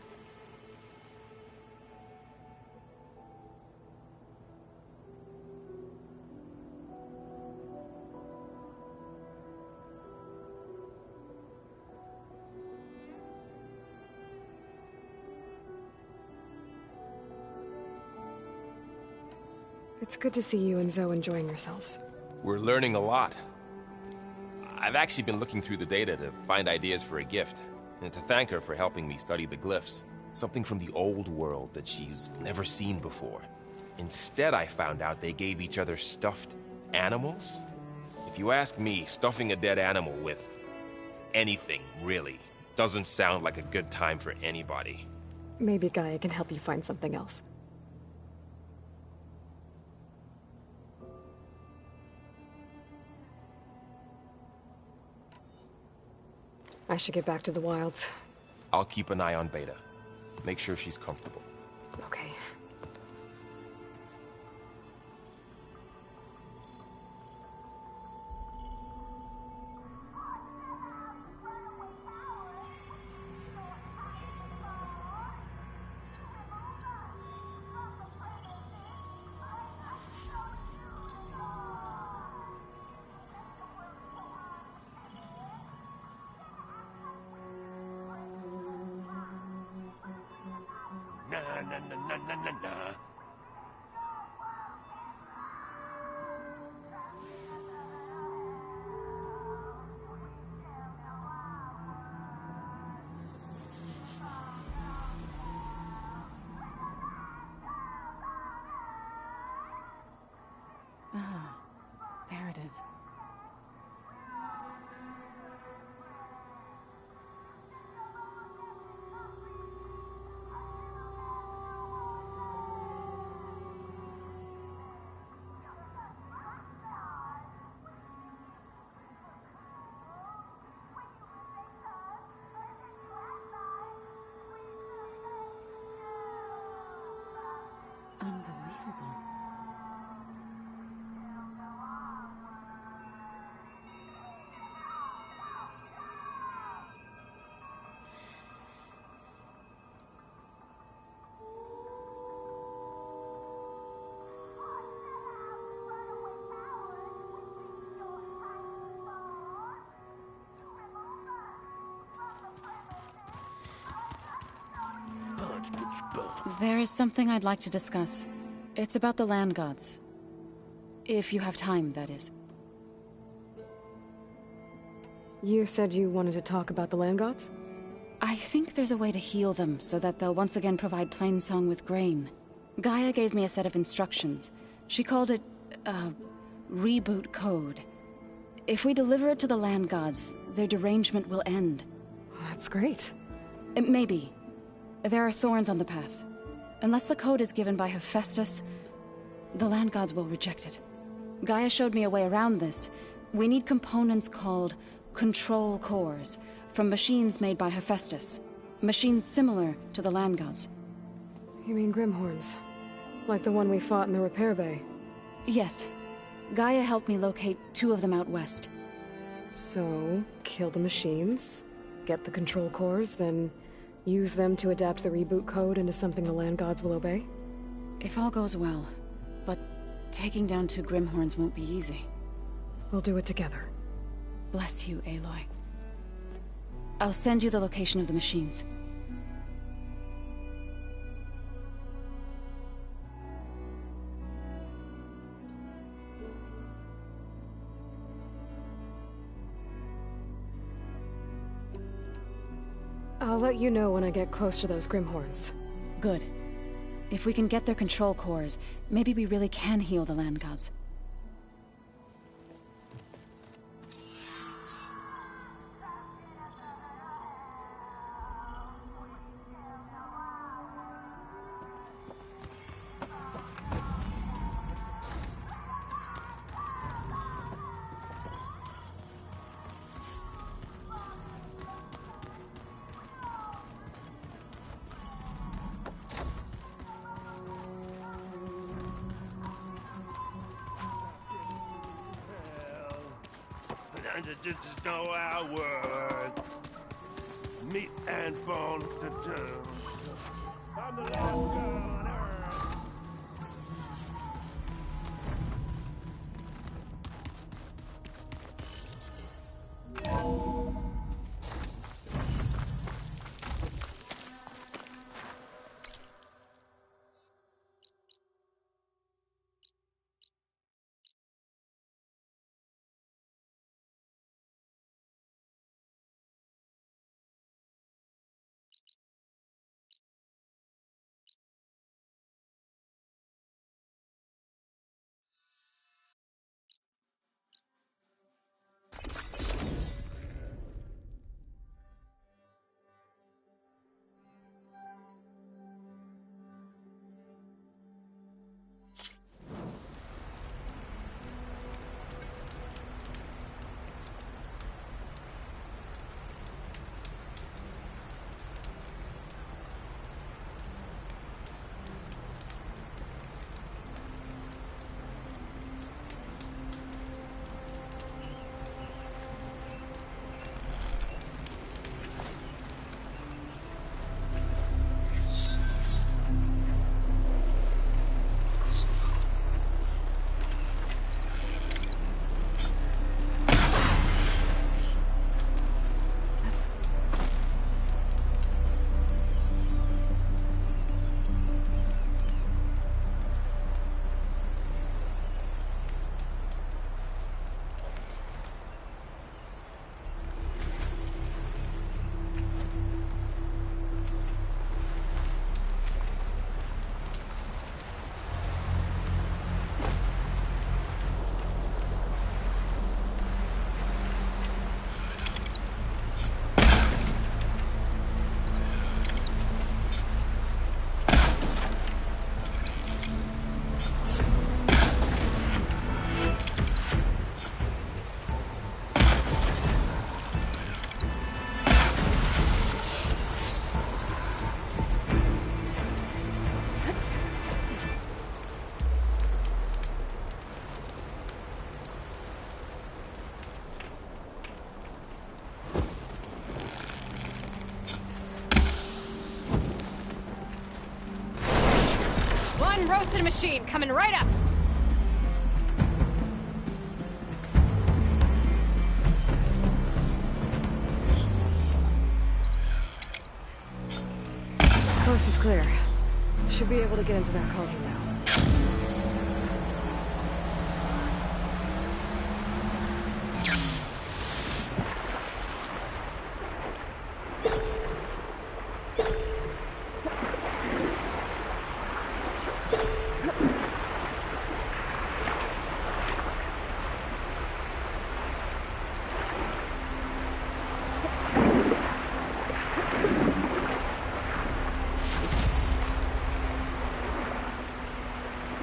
It's good to see you and Zoe enjoying yourselves. We're learning a lot. I've actually been looking through the data to find ideas for a gift, and to thank her for helping me study the glyphs. Something from the old world that she's never seen before. Instead, I found out they gave each other stuffed animals. If you ask me, stuffing a dead animal with anything, really, doesn't sound like a good time for anybody. Maybe Gaia can help you find something else. I should get back to the wilds. I'll keep an eye on Beta. Make sure she's comfortable. Okay. Na. Ah, there it is. Unbelievable. There is something I'd like to discuss. It's about the land gods. If you have time, that is. You said you wanted to talk about the land gods? I think there's a way to heal them so that they'll once again provide Plainsong with grain. Gaia gave me a set of instructions. She called it, reboot code. If we deliver it to the land gods, their derangement will end. That's great. Maybe. There are thorns on the path. Unless the code is given by Hephaestus, the land gods will reject it. Gaia showed me a way around this. We need components called control cores, from machines made by Hephaestus. Machines similar to the land gods. You mean Grimhorns? Like the one we fought in the repair bay? Yes. Gaia helped me locate 2 of them out west. So, kill the machines, get the control cores, then use them to adapt the reboot code into something the land gods will obey? If all goes well. But taking down 2 Grimhorns won't be easy. We'll do it together. Bless you, Aloy. I'll send you the location of the machines. I'll let you know when I get close to those Grimhorns. Good. If we can get their control cores, maybe we really can heal the land gods. This is no hour. Meat and bone. I'm the last guy on Earth. Roasted machine coming right up. Coast is clear. Should be able to get into that cauldron now.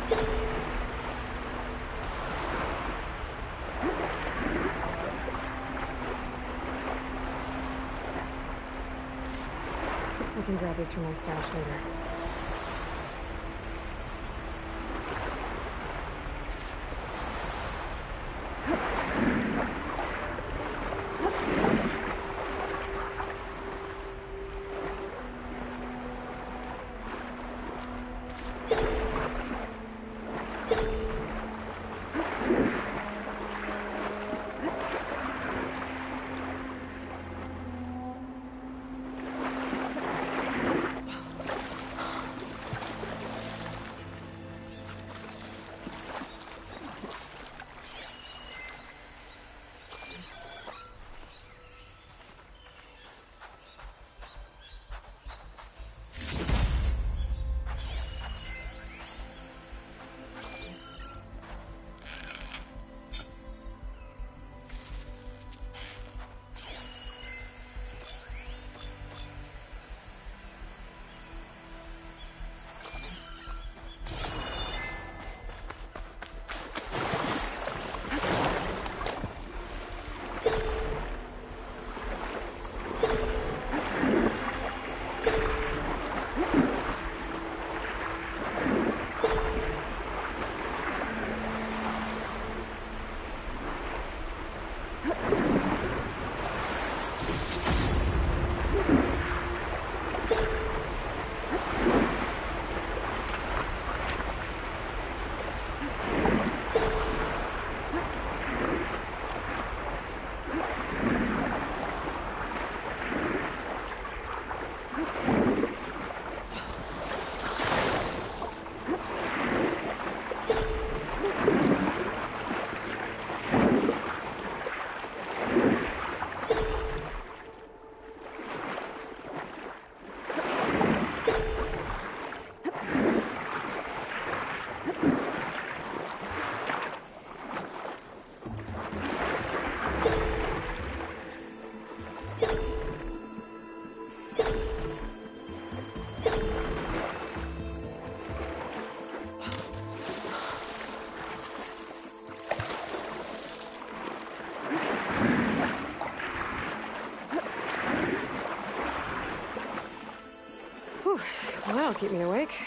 I can grab these from my stash later. Well, that'll keep me awake.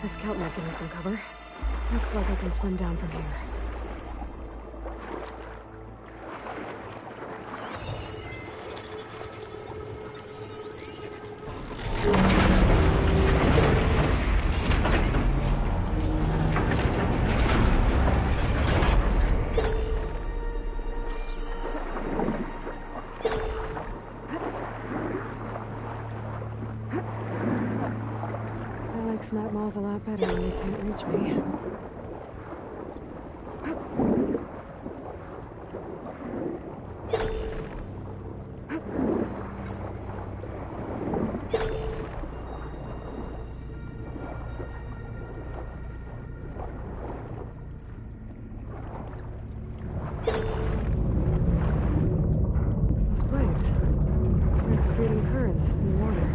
The scout might give me some cover. Looks like I can swim down from here. Snap Mall's a lot better when they can't reach me. Those blades. They're creating currents in the water.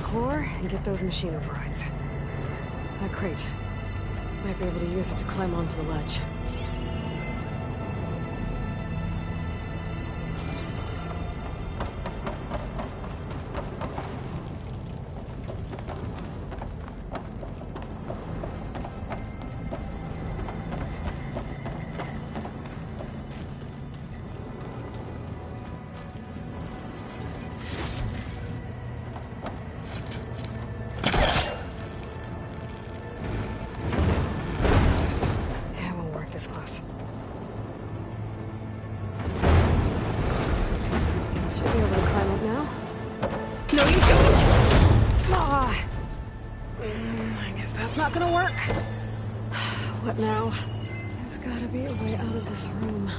Core and get those machine overrides. That crate. Might be able to use it to climb onto the ledge. What now? There's gotta be a way out of this room.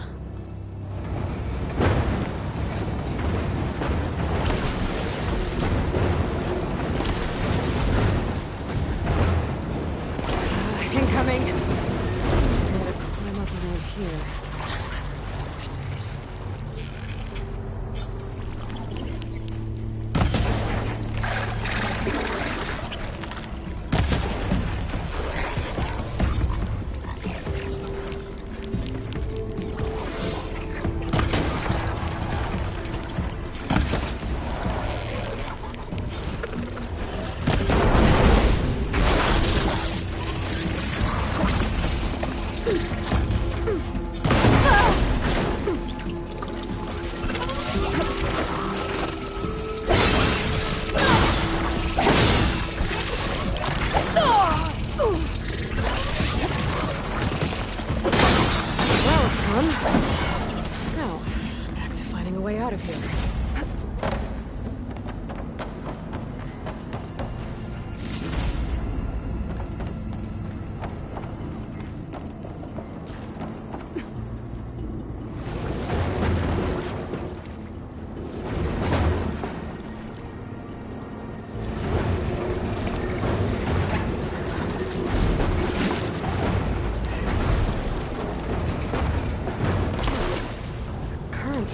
Incoming! I'm gonna climb up around here.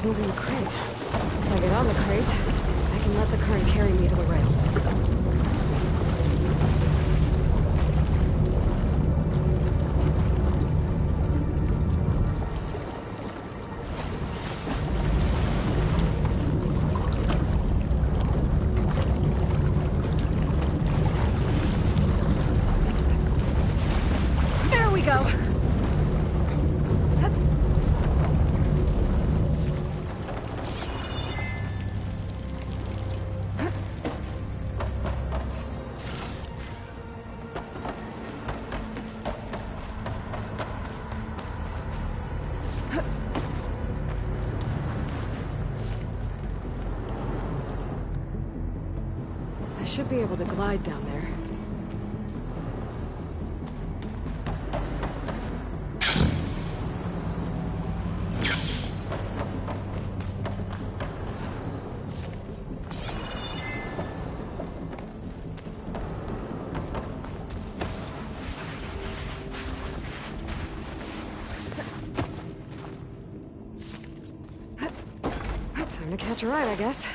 Moving the crate. If I get on the crate, I can let the current carry me to the rail. There we go! Should be able to glide down there. Time to catch a ride, I guess.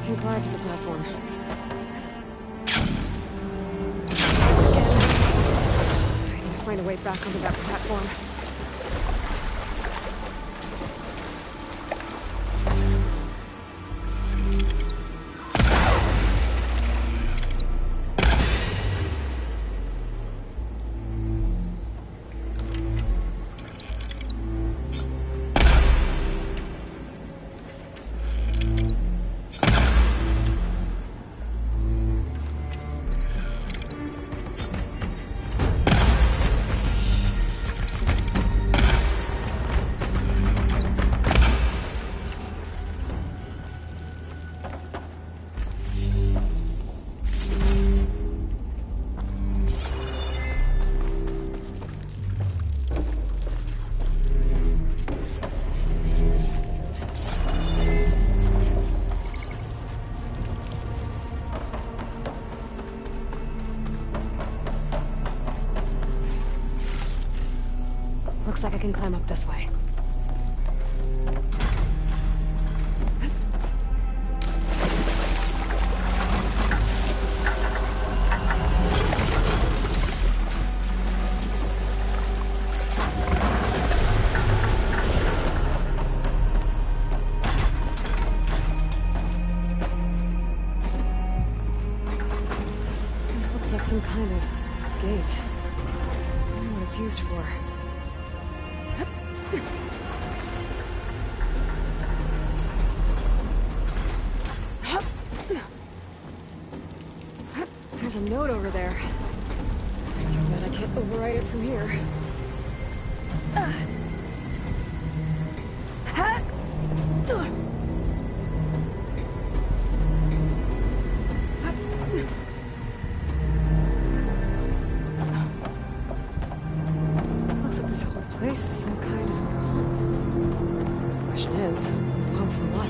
can glide to the platform. I need to find a way back onto that platform. Looks like I can climb up this way. This looks like some kind of gate. I don't know what it's used for. There's a note over there. Too bad I can't override it from here. Looks like this whole place is some kind of home. Question is, home for what?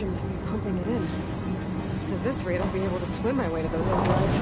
Must be pumping it in. At this rate, I'll be able to swim my way to those overrides.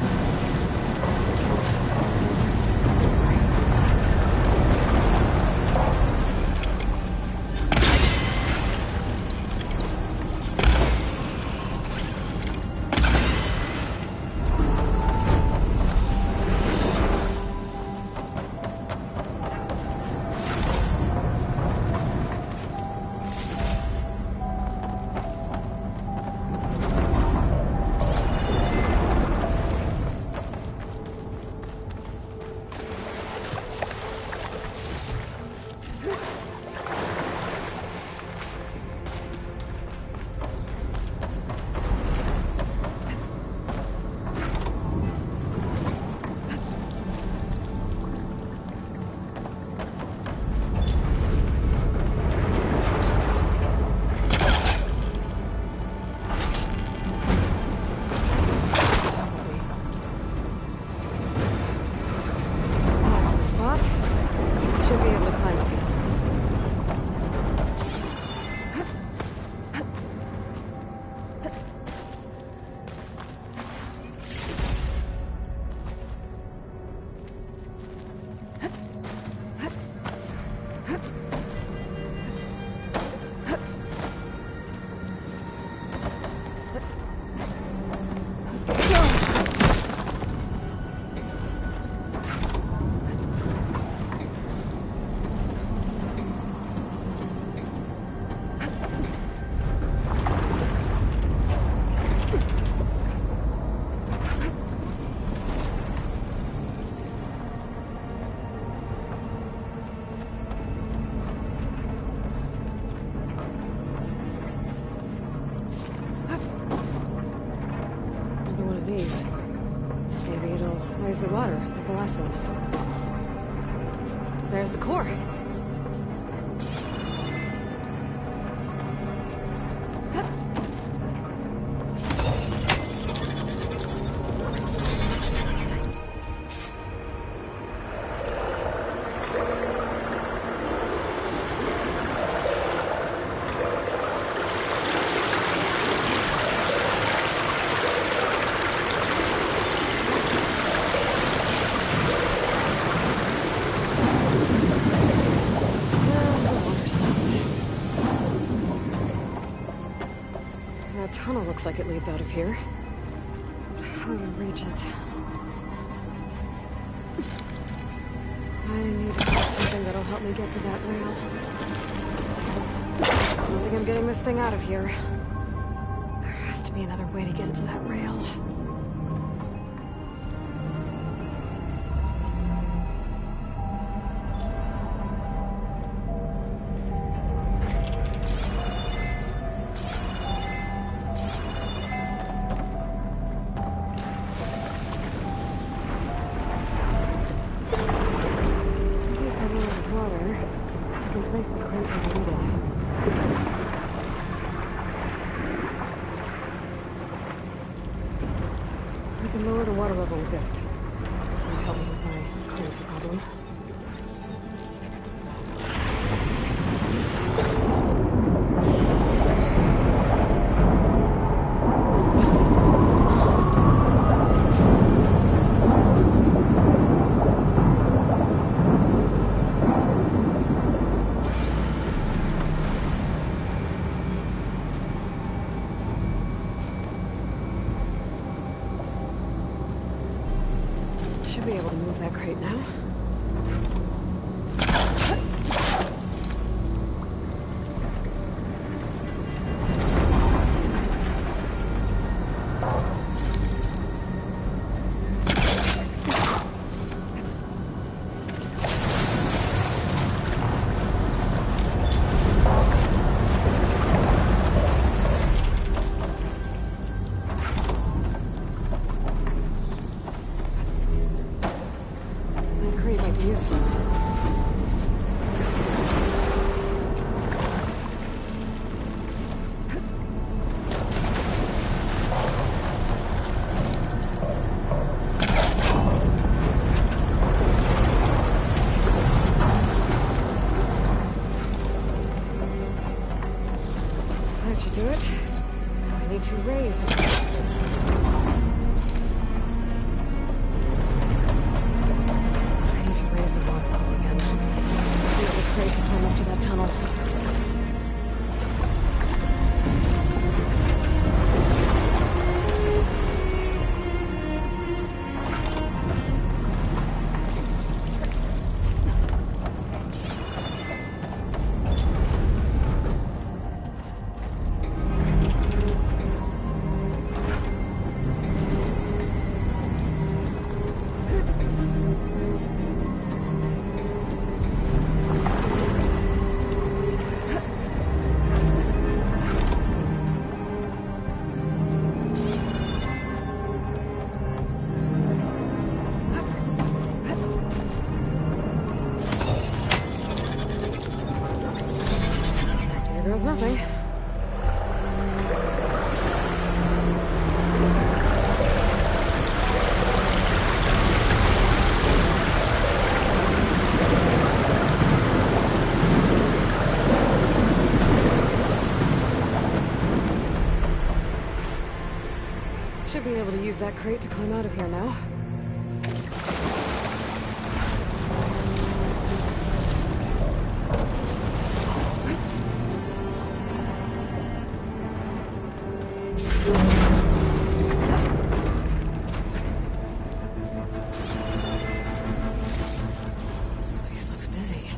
these. Maybe it'll raise the water, like the last one. There's the core. That tunnel looks like it leads out of here. But how to reach it? I need to find something that'll help me get to that rail. I don't think I'm getting this thing out of here. There has to be another way to get it to that rail. I can lower the water level with this. It'll help me with my current problem. Should be able to move that crate now. Useful. That should do it. I need to raise the raise the water level again. Use the crate to climb up to that tunnel. Here goes nothing. Should be able to use that crate to climb out of here now. Place looks busy.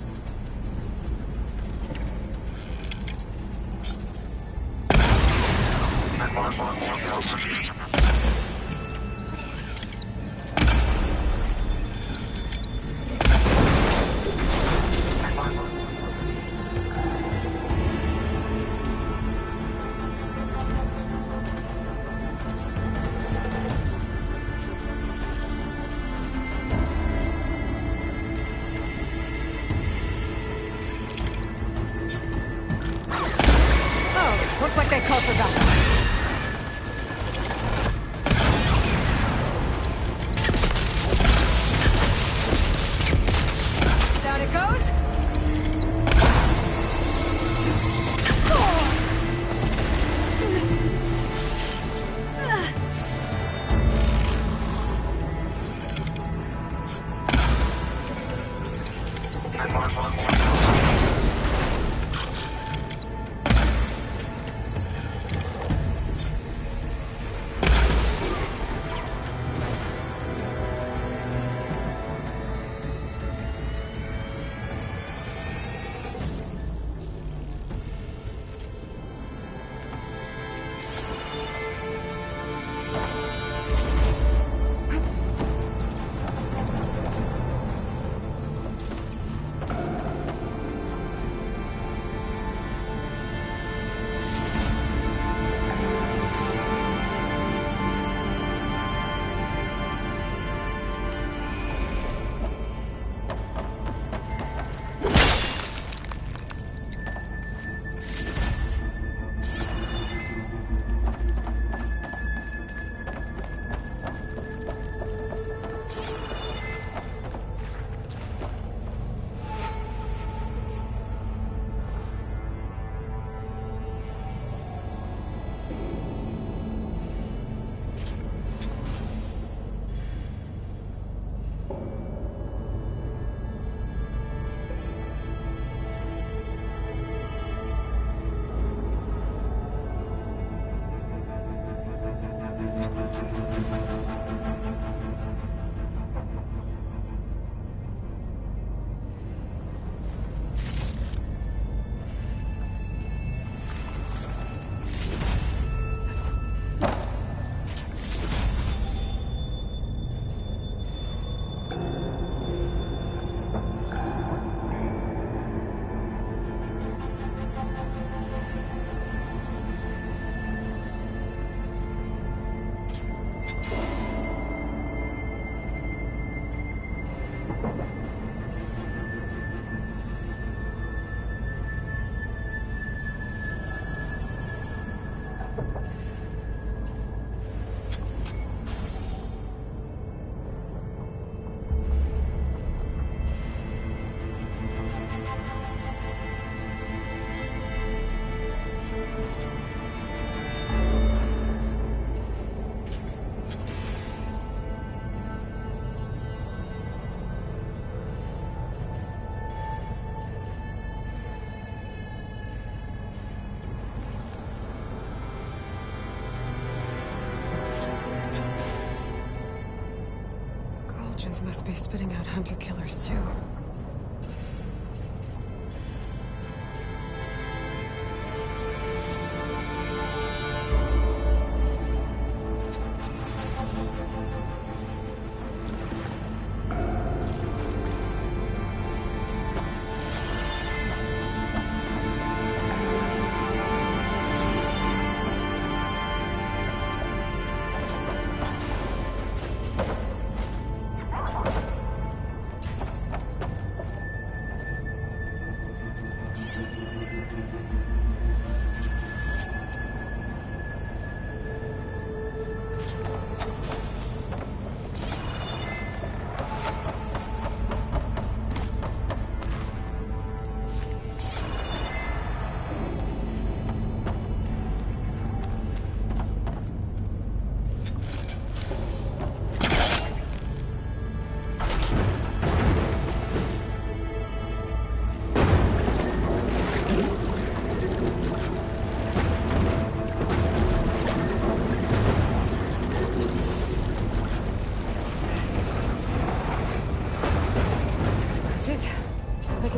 engines must be spitting out hunter-killers, too.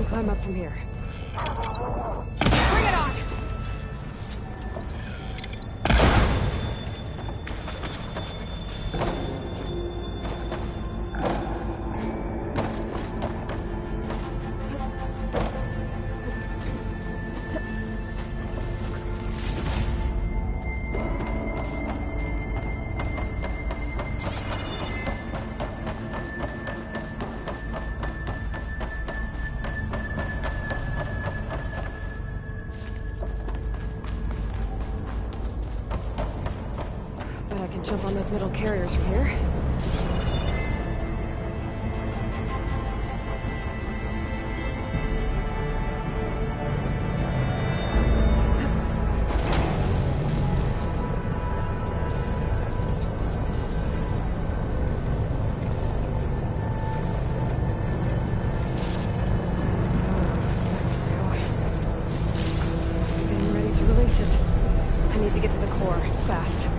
Climb up from here. Bring it on! Jump on those metal carriers from here. That's new. Getting ready to release it. I need to get to the core, fast.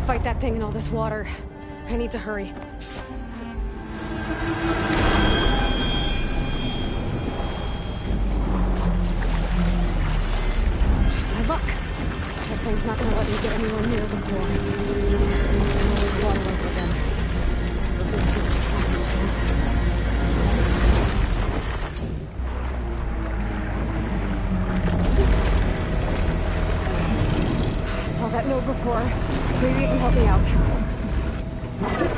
Fight that thing in all this water. I need to hurry. Just my luck. That thing's not gonna let me get anywhere near the core. Water over again. Saw that Nova core. Maybe you can help me out. Let's do it.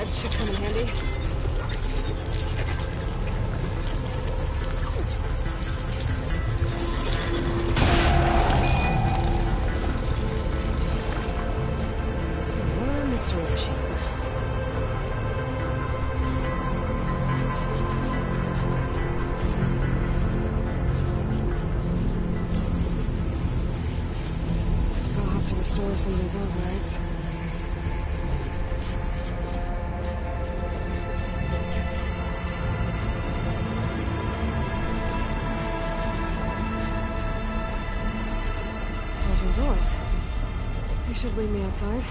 outside should come in handy. One mystery machine. Looks like I'll have to restore some of these overrides. Doors. They should lead me outside.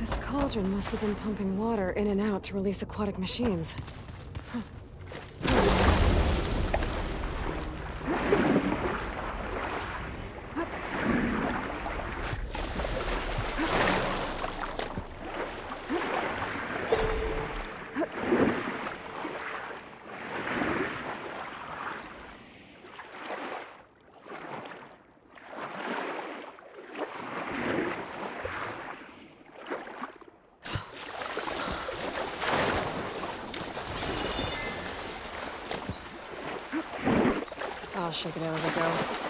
This cauldron must have been pumping water in and out to release aquatic machines. Huh. I'll shake it out as I go.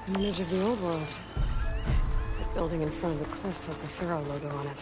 An image of the old world. The building in front of the cliffs has the Pharaoh logo on it.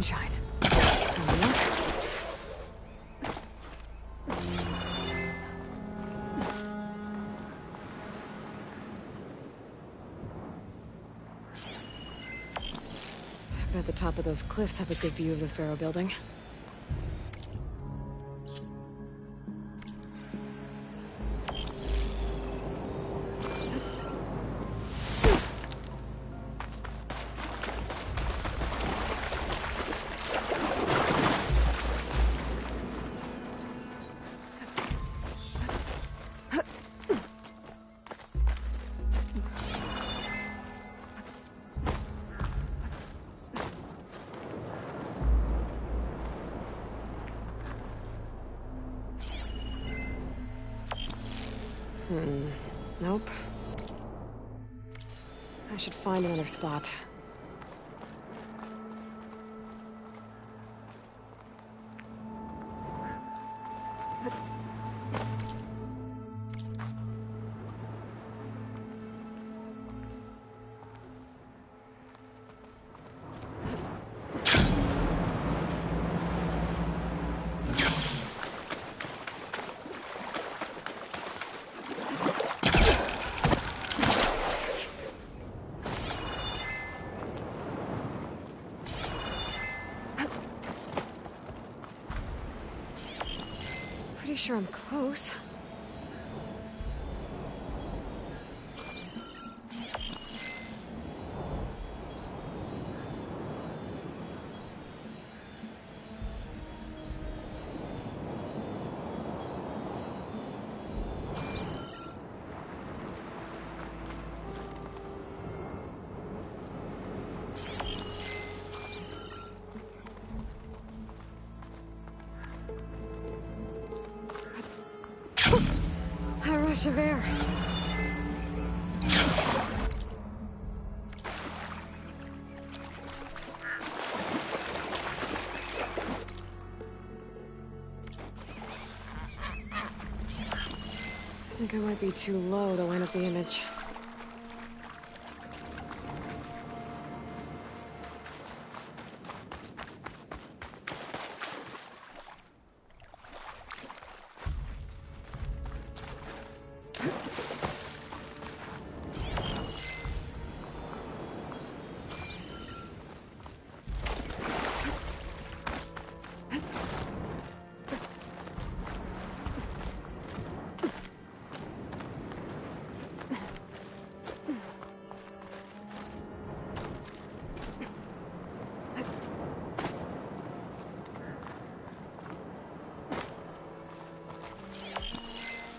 shine. I bet the top of those cliffs have a good view of the Pharaoh building. Nope. I should find another spot. Pretty sure I'm close. A rush of air. I think I might be too low to line up the image.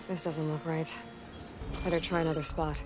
This doesn't look right. Better try another spot.